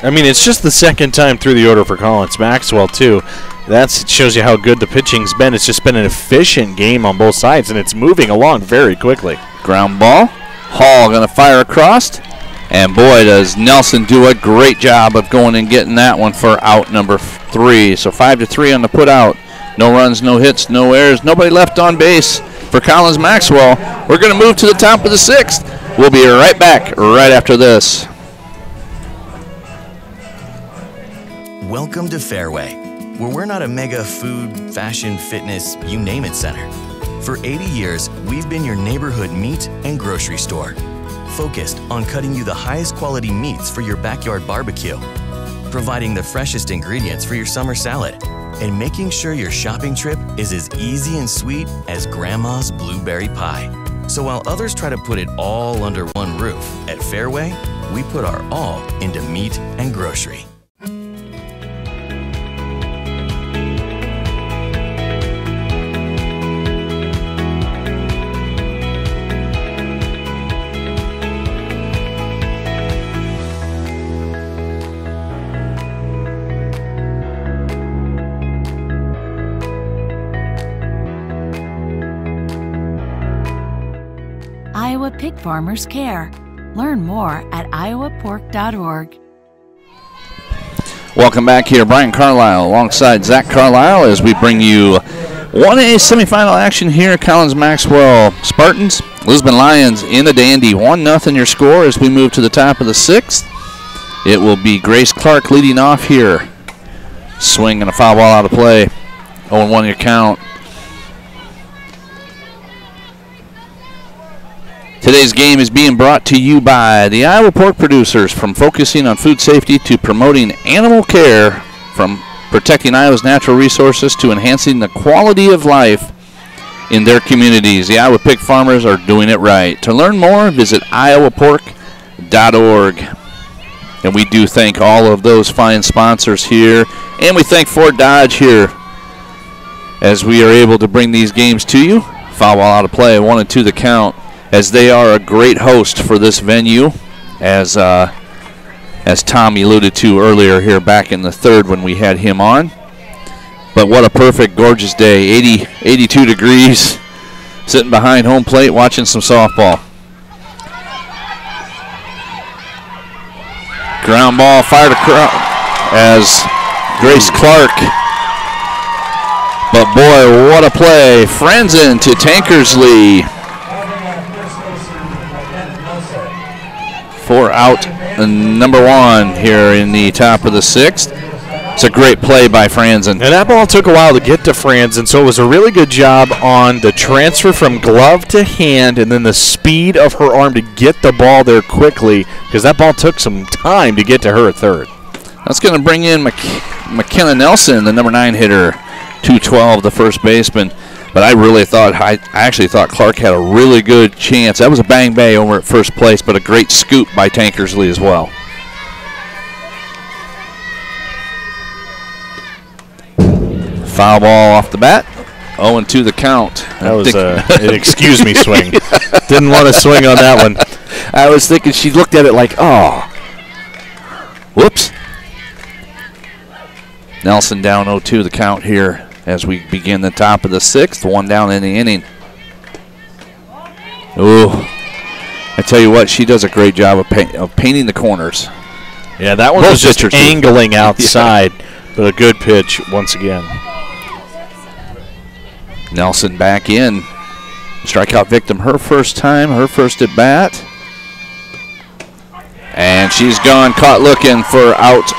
I mean, it's just the second time through the order for Collins-Maxwell, too. That shows you how good the pitching's been. It's just been an efficient game on both sides, and it's moving along very quickly. Ground ball. Hall going to fire across. And boy, does Nelson do a great job of going and getting that one for out number 3. So 5-3 on the put out. No runs, no hits, no errors. Nobody left on base for Collins-Maxwell. We're going to move to the top of the 6th. We'll be right back right after this. Welcome to Fairway, where we're not a mega food, fashion, fitness, you name it center. For 80 years, we've been your neighborhood meat and grocery store, focused on cutting you the highest quality meats for your backyard barbecue, providing the freshest ingredients for your summer salad, and making sure your shopping trip is as easy and sweet as Grandma's blueberry pie. So while others try to put it all under one roof, at Fairway, we put our all into meat and grocery. Iowa Pig Farmers Care. Learn more at iowapork.org. Welcome back here. Brian Carlisle alongside Zach Carlisle as we bring you 1A semifinal action here at Collins-Maxwell Spartans. Lisbon Lions in the Dandy. 1-0 your score as we move to the top of the 6th. It will be Grace Clark leading off here. Swing and a foul ball out of play. 0-1 your count. Today's game is being brought to you by the Iowa Pork Producers. From focusing on food safety to promoting animal care, from protecting Iowa's natural resources to enhancing the quality of life in their communities. The Iowa pig farmers are doing it right. To learn more, visit iowapork.org. And we do thank all of those fine sponsors here. And we thank Fort Dodge here as we are able to bring these games to you. Foul ball out of play, 1-2 the count, as they are a great host for this venue, as Tom alluded to earlier here back in the 3rd when we had him on. But what a perfect, gorgeous day. 82 degrees, sitting behind home plate watching some softball. Ground ball fired across as Grace Clark. But boy, what a play. Franzen to Tankersley. For out number 1 here in the top of the 6th. It's a great play by Franzen. And that ball took a while to get to Franzen, so it was a really good job on the transfer from glove to hand and then the speed of her arm to get the ball there quickly, because that ball took some time to get to her at 3rd. That's going to bring in McKenna Nelson, the number 9 hitter, 212, the first baseman. But I actually thought Clark had a really good chance. That was a bang over at first place, but a great scoop by Tankersley as well. Foul ball off the bat. 0-2 the count. That was an excuse me swing. Didn't want to swing on that one. I was thinking she looked at it like, oh. Whoops. Nelson down 0-2 the count here as we begin the top of the 6th. 1 down in the inning. Ooh. I tell you what, she does a great job of painting the corners. Yeah, that one was just angling outside, but a good pitch once again. Nelson back in. Strikeout victim her first time, her first at bat. And she's gone, caught looking for out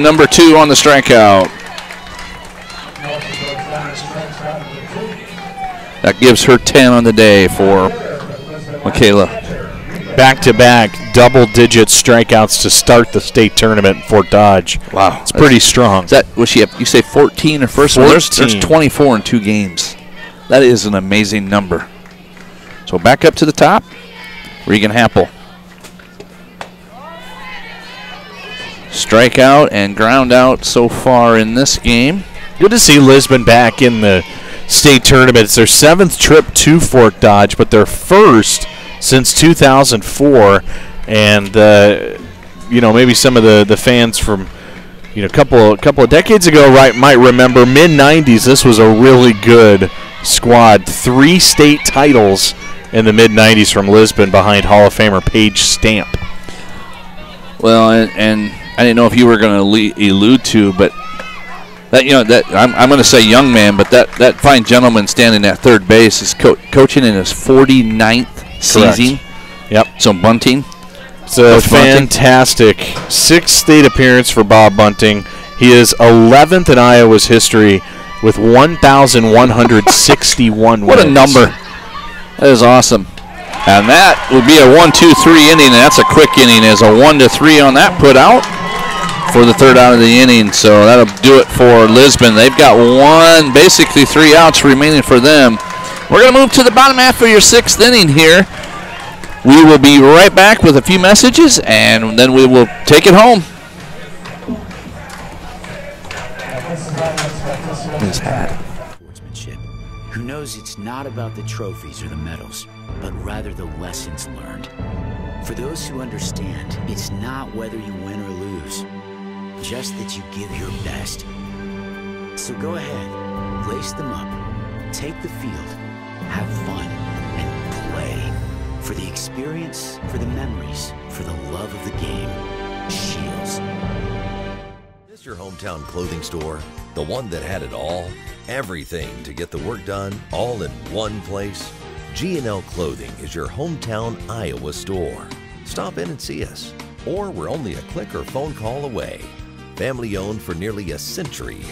number 2 on the strikeout. That gives her 10 on the day for Michaela. Back-to-back double-digit strikeouts to start the state tournament in Fort Dodge. Wow. It's pretty strong. Is that, was she, you say 14 her first 14. one? There's 24 in 2 games. That is an amazing number. So back up to the top, Regan Happel. Strikeout and ground out so far in this game. Good to see Lisbon back in the state tournament. It's their 7th trip to Fort Dodge, but their first since 2004. And, maybe some of the fans from, a couple of decades ago might remember mid-90s. This was a really good squad. 3 state titles in the mid-90s from Lisbon behind Hall of Famer Paige Stamp. Well, and I didn't know if you were going to allude to, but that I'm going to say young man, but that fine gentleman standing at third base is coaching in his 49th season. Yep. So Bunting. It's a fantastic 6th state appearance for Bob Bunting. He is 11th in Iowa's history with 1,161 wins. What a number. That is awesome. And that would be a 1-2-3 inning, and that's a quick inning as a 1-3 on that put out for the 3rd out of the inning. So that'll do it for Lisbon. They've got basically 3 outs remaining for them. We're going to move to the bottom half of your 6th inning here. We will be right back with a few messages, and then we will take it home. His hat. Sportsmanship, who knows it's not about the trophies or the medals, but rather the lessons learned. For those who understand, it's not whether you win or lose, just that you give your best. So go ahead, lace them up, take the field, have fun, and play. For the experience, for the memories, for the love of the game. Shields. Is your hometown clothing store? The one that had it all? Everything to get the work done, all in one place? G&L Clothing is your hometown Iowa store. Stop in and see us, or we're only a click or phone call away. Family owned for nearly a century.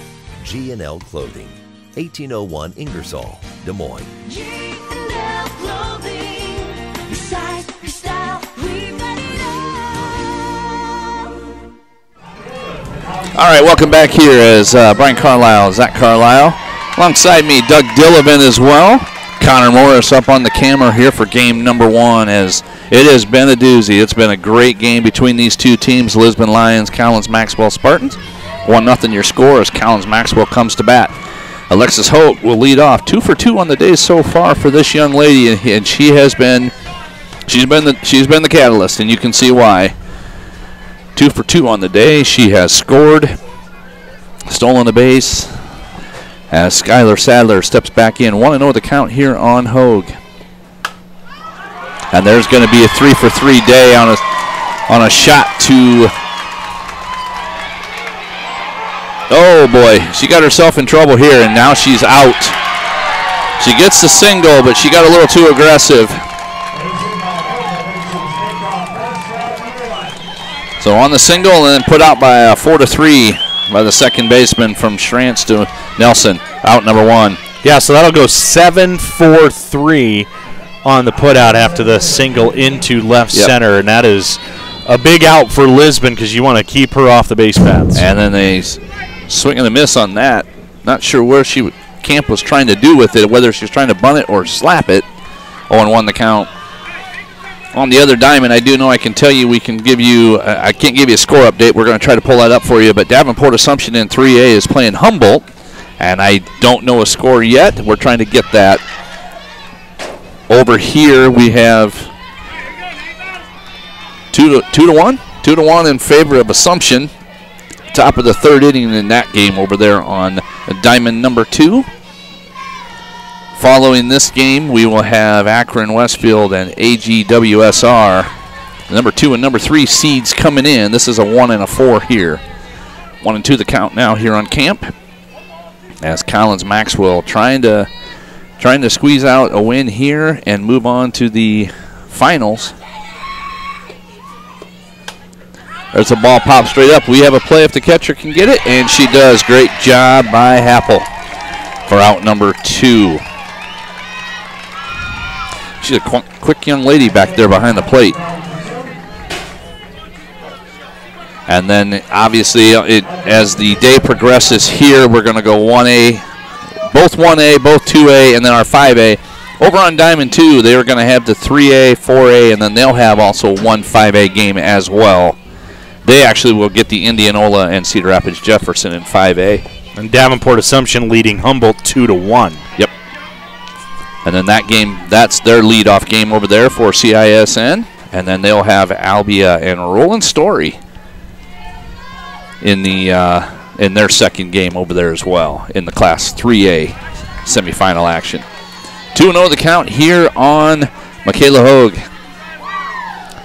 G&L Clothing, 1801 Ingersoll, Des Moines. G&L Clothing, your size, your style, we've got it all. All right, welcome back here as Brian Carlisle, Zach Carlisle. Alongside me, Doug Dillevin as well. Connor Morris up on the camera here for game number 1 as it has been a doozy. It's been a great game between these 2 teams, Lisbon Lions, Collins-Maxwell Spartans. 1-0 your score as Collins-Maxwell comes to bat. Alexis Holt will lead off. 2 for 2 on the day so far for this young lady, and she's been the catalyst, and you can see why. 2 for 2 on the day. She has scored, stolen a base, as Skylar Sadler steps back in. 1-0 the count here on Hogue. And there's going to be a 3 for 3 day on a shot to. Oh boy, she got herself in trouble here, and now she's out. She gets the single, but she got a little too aggressive. So on the single, and then put out by a 4-3 by the second baseman from Schrantz to Nelson. Out number 1. Yeah, so that'll go 7-4-3 on the putout after the single into left center, and that is a big out for Lisbon because you want to keep her off the base paths. And then they swing and a miss on that. Not sure where Camp was trying to do with it, whether she was trying to bunt it or slap it. 0-1 the count. On the other diamond, I do know I can tell you I can't give you a score update. We're going to try to pull that up for you, but Davenport Assumption in 3A is playing Humboldt And I don't know a score yet. We're trying to get that. Over here we have 2-1. 2-1 in favor of Assumption. Top of the third inning in that game over there on diamond number 2. Following this game, we will have Akron Westfield and AGWSR. Number 2 and number 3 seeds coming in. This is a 1 and a 4 here. 1 and 2 the count now here on camp. As Collins-Maxwell trying to squeeze out a win here and move on to the finals. There's a ball pop straight up. We have a play if the catcher can get it, and she does. Great job by Happel for out number 2. She's a quick young lady back there behind the plate. And then, obviously, as the day progresses here, we're going to go 1A, both 1A, both 2A, and then our 5A. Over on Diamond 2, they're going to have the 3A, 4A, and then they'll have also one 5A game as well. They actually will get the Indianola and Cedar Rapids Jefferson in 5A. And Davenport Assumption leading Humboldt 2-1. Yep. And then that game, that's their leadoff game over there for CISN. And then they'll have Albia and Roland Story in their second game over there as well in the Class 3A semifinal action. 2-0 the count here on Michaela Hogue.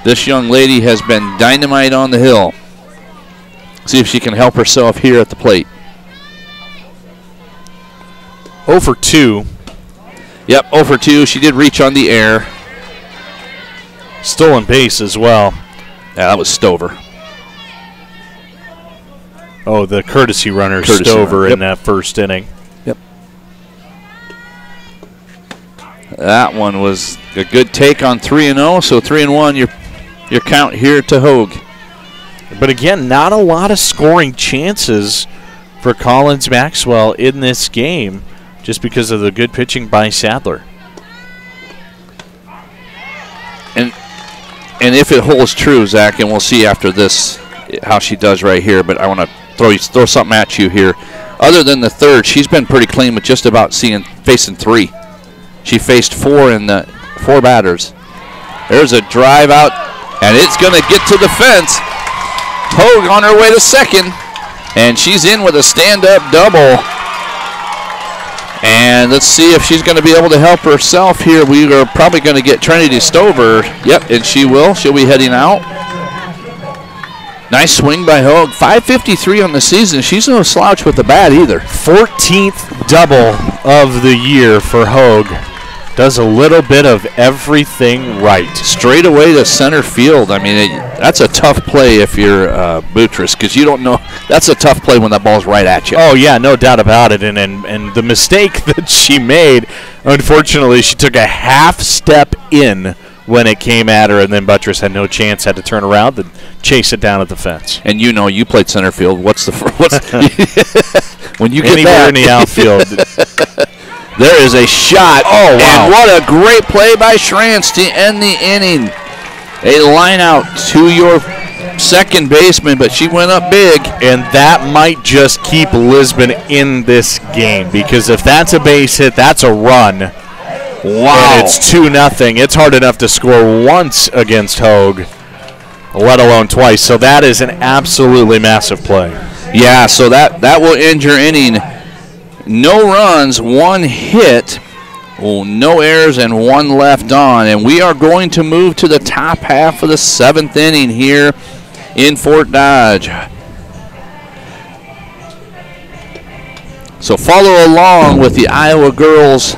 This young lady has been dynamite on the hill. See if she can help herself here at the plate. 0 for 2. Yep, 0 for 2. She did reach on the air. Stolen base as well. Yeah, that was Stover. Oh, the courtesy runner, Stover, in that first inning. Yep. That one was a good take on 3-0. So 3-1, your count here to Hogue. But again, not a lot of scoring chances for Collins-Maxwell in this game, just because of the good pitching by Sadler. And if it holds true, Zach, and we'll see after this how she does right here, but I want to throw something at you here. Other than the third, she's been pretty clean with just about facing 3. She faced 4 in the 4 batters. There's a drive out, and it's going to get to the fence. Hogue on her way to second, and she's in with a stand-up double. And let's see if she's going to be able to help herself here. We are probably going to get Trinity Stover. Yep, and she will. She'll be heading out. Nice swing by Hogue. 553 on the season. She's no slouch with the bat either. 14th double of the year for Hogue. Does a little bit of everything right. Straight away to center field. I mean, that's a tough play if you're Boutros, because you don't know. That's a tough play when that ball's right at you. Oh, yeah, no doubt about it. And the mistake that she made, unfortunately, she took a half step in when it came at her, and then Buttress had no chance, had to turn around and chase it down at the fence. And you know, you played center field. What's when you get anywhere that in the outfield? There is a shot. Oh, wow. And what a great play by Schrantz to end the inning. A line out to your second baseman, but she went up big. And that might just keep Lisbon in this game, because if that's a base hit, that's a run. Wow. And it's 2-0. It's hard enough to score once against Hogue, let alone twice. So that is an absolutely massive play. Yeah, so that will end your inning. No runs, 1 hit, no errors, and 1 left on. And we are going to move to the top half of the 7th inning here in Fort Dodge. So follow along with the Iowa Girls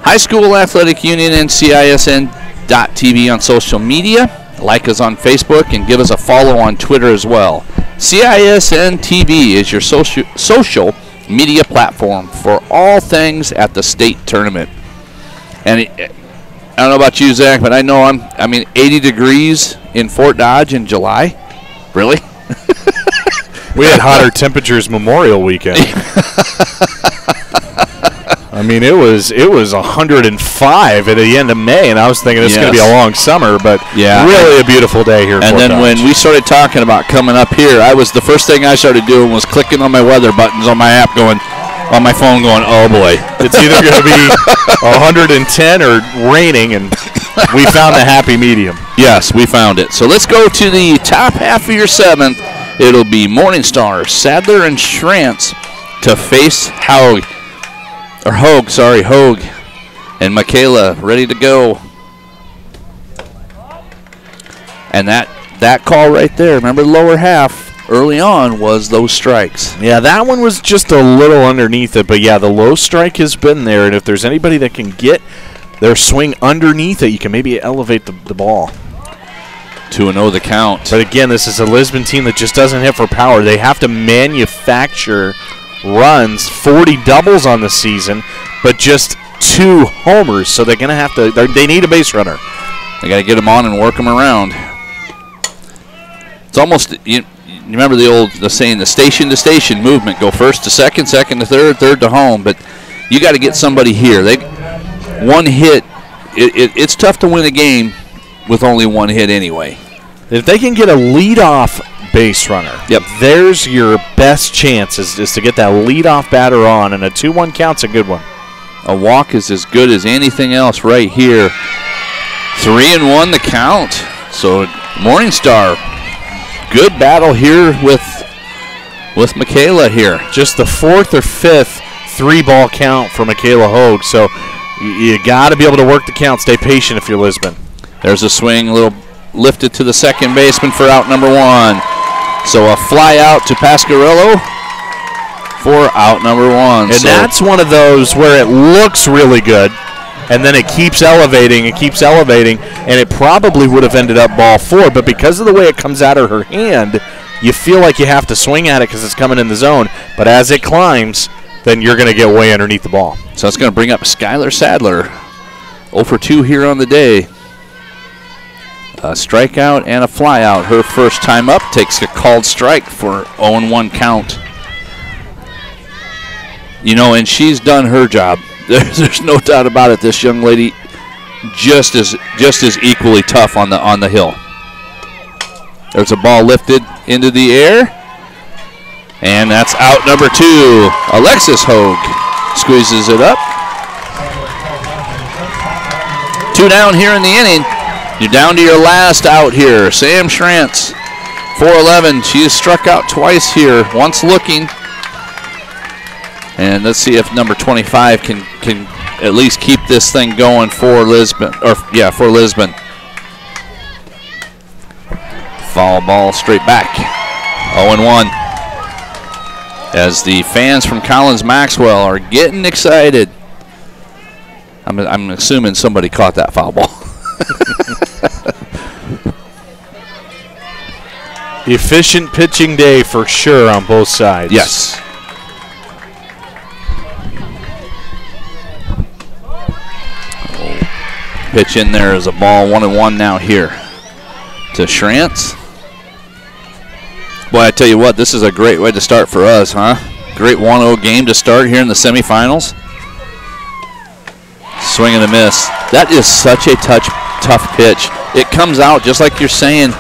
High School Athletic Union and CISN.TV on social media. Like us on Facebook and give us a follow on Twitter as well. CISN TV is your social media platform for all things at the state tournament. And I don't know about you, Zach, but I know I mean 80 degrees in Fort Dodge in July. Really? We had hotter temperatures Memorial Weekend. I mean, it was 105 at the end of May, and I was thinking it's going to be a long summer, but really a beautiful day here. And then when we started talking about coming up here, the first thing I started doing was clicking on my weather buttons on my app, going, on my phone going, oh, boy. It's either going to be 110 or raining, and we found the happy medium. Yes, we found it. So let's go to the top half of your 7th. It'll be Morningstar, Sadler, and Schrantz to face Hogue. And Michaela ready to go. And that call right there, remember the lower half early on was those strikes. Yeah, that one was just a little underneath it, but yeah, the low strike has been there, and if there's anybody that can get their swing underneath it, you can maybe elevate the ball. 2-0 the count. But again, this is a Lisbon team that just doesn't hit for power. They have to manufacture runs, 40 doubles on the season, but just 2 homers, so they're going to have to, they need a base runner. They got to get them on and work them around. It's almost, you remember the saying, the station-to-station movement. Go first to second, second to third, third to home. But you got to get somebody here. One hit, it's tough to win a game with only 1 hit anyway. If they can get a leadoff base runner, there's your best chance is to get that leadoff batter on, and a 2-1 count's a good one. A walk is as good as anything else right here. 3-1 the count. So Morningstar, good battle here with Michaela here. Just the 4th or 5th 3-ball count for Michaela Hogue. So you got to be able to work the count. Stay patient if you're Lisbon. There's a swing, a little lifted to the second baseman for out number 1. So a fly out to Pasquarello for out number 1. And that's one of those where it looks really good, and then it keeps elevating, and it probably would have ended up ball 4, but because of the way it comes out of her hand, you feel like you have to swing at it because it's coming in the zone. But as it climbs, then you're going to get way underneath the ball. So it's going to bring up Skylar Sadler. 0 for 2 here on the day. A strikeout and a flyout. Her first time up takes a called strike for 0-1 count. And she's done her job. There's no doubt about it. This young lady just as equally tough on the hill. There's a ball lifted into the air, and that's out number 2. Alexis Hogue squeezes it up. 2 down here in the inning. You're down to your last out here. Sam Schrantz, 4-11. She has struck out twice here. Once looking. And let's see if number 25 can at least keep this thing going for Lisbon. For Lisbon. Foul ball straight back. 0-1. As the fans from Collins-Maxwell are getting excited. I'm assuming somebody caught that foul ball. Efficient pitching day for sure on both sides. Yes. Pitch in there is a ball. 1-1 now here to Schrantz. Boy, I tell you what, this is a great way to start for us, huh? Great 1-0 game to start here in the semifinals. Swing and a miss. That is such a tough pitch. It comes out just like you're saying.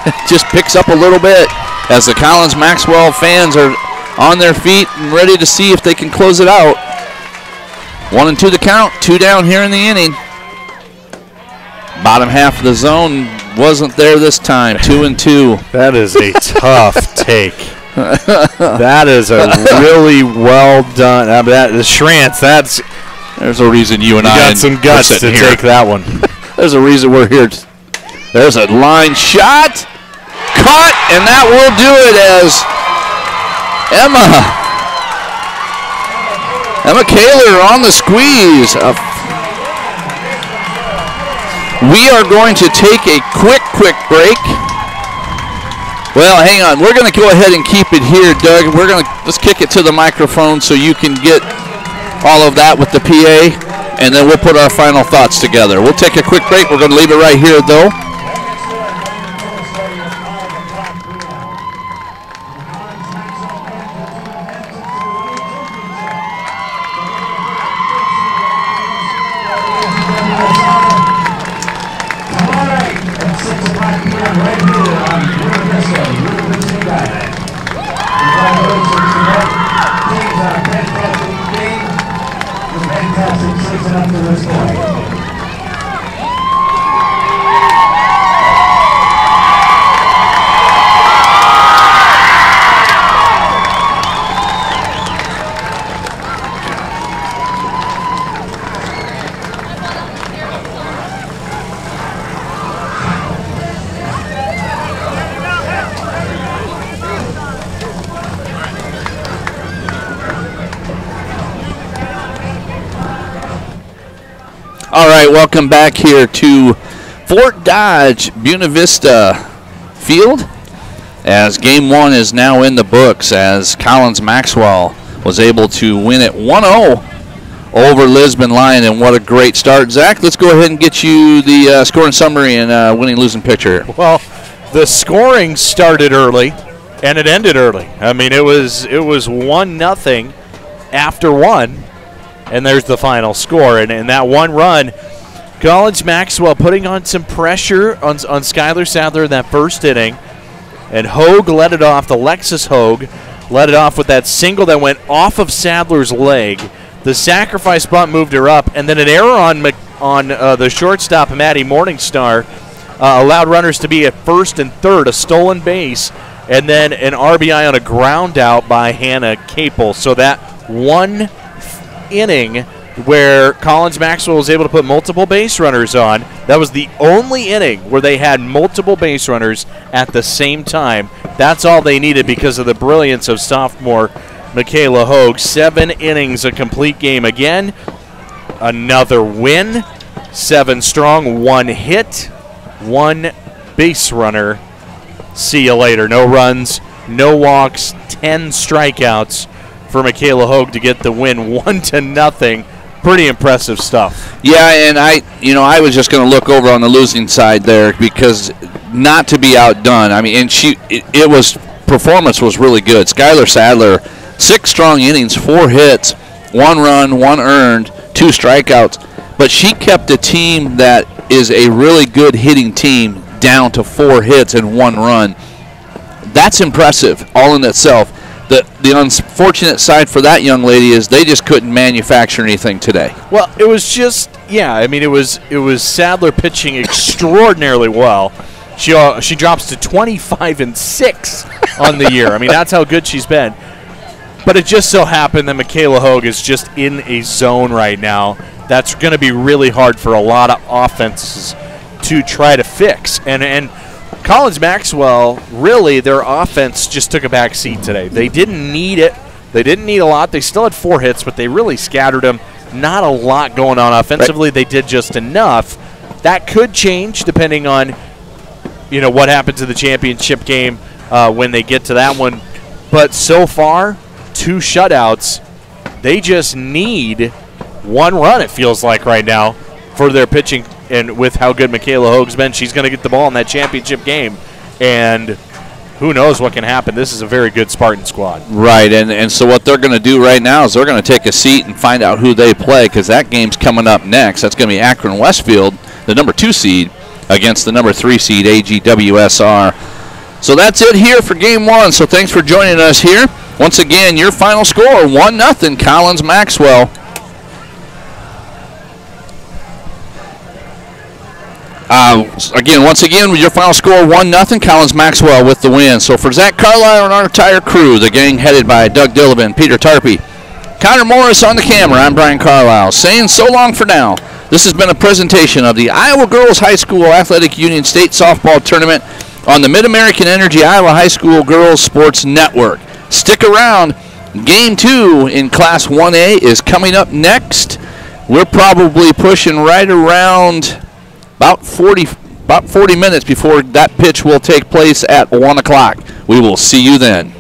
It just picks up a little bit as the Collins-Maxwell fans are on their feet and ready to see if they can close it out. 1-2 the count. 2 down here in the inning. Bottom half of the zone wasn't there this time. 2-2. That is a tough take. That is a really well done. I mean, that is Schrantz. There's a reason you and I got some guts to take that one. There's a reason we're here. There's a line shot. Caught, and that will do it as Emma Kaler on the squeeze. We are going to take a quick break. Well, hang on. We're going to go ahead and keep it here, Doug. Let's kick it to the microphone so you can get all of that with the PA, and then we'll put our final thoughts together. We'll take a quick break. We're going to leave it right here, though. Congratulations to both teams on right, welcome back here to Fort Dodge, Buena Vista Field, as Game 1 is now in the books, as Collins-Maxwell was able to win it 1-0 over Lisbon Lion, and what a great start. Zach, let's go ahead and get you the scoring summary and winning-losing picture. Well, the scoring started early, and it ended early. I mean, it was 1-0 after 1, and there's the final score. And that one run, Collins-Maxwell putting on some pressure on Skylar Sadler in that first inning, and Hogue led it off. The Lexus Hogue led it off with that single that went off of Sadler's leg. The sacrifice bunt moved her up, and then an error on the shortstop, Maddie Morningstar, allowed runners to be at first and third, a stolen base, and then an RBI on a ground out by Hannah Capel. So that one inning where Collins-Maxwell was able to put multiple base runners on, that was the only inning where they had multiple base runners at the same time. That's all they needed because of the brilliance of sophomore Michaela Hogue. 7 innings, a complete game again. Another win. 7 strong, 1 hit, 1 base runner. See you later. No runs, no walks, 10 strikeouts for Michaela Hogue to get the win, 1-0. Pretty impressive stuff. Yeah, and I was just going to look over on the losing side there, because not to be outdone. I mean, and performance was really good. Skylar Sadler, 6 strong innings, 4 hits, 1 run, 1 earned, 2 strikeouts. But she kept a team that is a really good hitting team down to 4 hits and 1 run. That's impressive all in itself. The unfortunate side for that young lady is they just couldn't manufacture anything today. Well, it was just, I mean, it was Sadler pitching extraordinarily well. She drops to 25-6 on the year. I mean, that's how good she's been. But it just so happened that Michaela Hogue is just in a zone right now that's going to be really hard for a lot of offenses to try to fix. And Collins-Maxwell, really, their offense just took a back seat today. They didn't need it. They didn't need a lot. They still had 4 hits, but they really scattered them. Not a lot going on offensively. Right. They did just enough. That could change depending on, what happens in the championship game when they get to that one. But so far, 2 shutouts. They just need 1 run, it feels like right now, for their pitching. And with how good Michaela Hogue's been, she's going to get the ball in that championship game. And who knows what can happen. This is a very good Spartan squad. Right, and so what they're going to do right now is they're going to take a seat and find out who they play, because that game's coming up next. That's going to be Akron Westfield, the number 2 seed, against the number 3 seed, IGHSAU. So that's it here for Game 1. So thanks for joining us here. Once again, your final score, 1-0, Collins-Maxwell. Once again, with your final score, 1-0, Collins-Maxwell with the win. So for Zach Carlisle and our entire crew, the gang headed by Doug Dillabin, Peter Tarpey, Connor Morris on the camera, I'm Brian Carlisle, saying so long for now. This has been a presentation of the Iowa Girls High School Athletic Union State Softball Tournament on the Mid-American Energy Iowa High School Girls Sports Network. Stick around. Game 2 in Class 1A is coming up next. We're probably pushing right around about 40 minutes before that pitch will take place at 1 o'clock. We will see you then.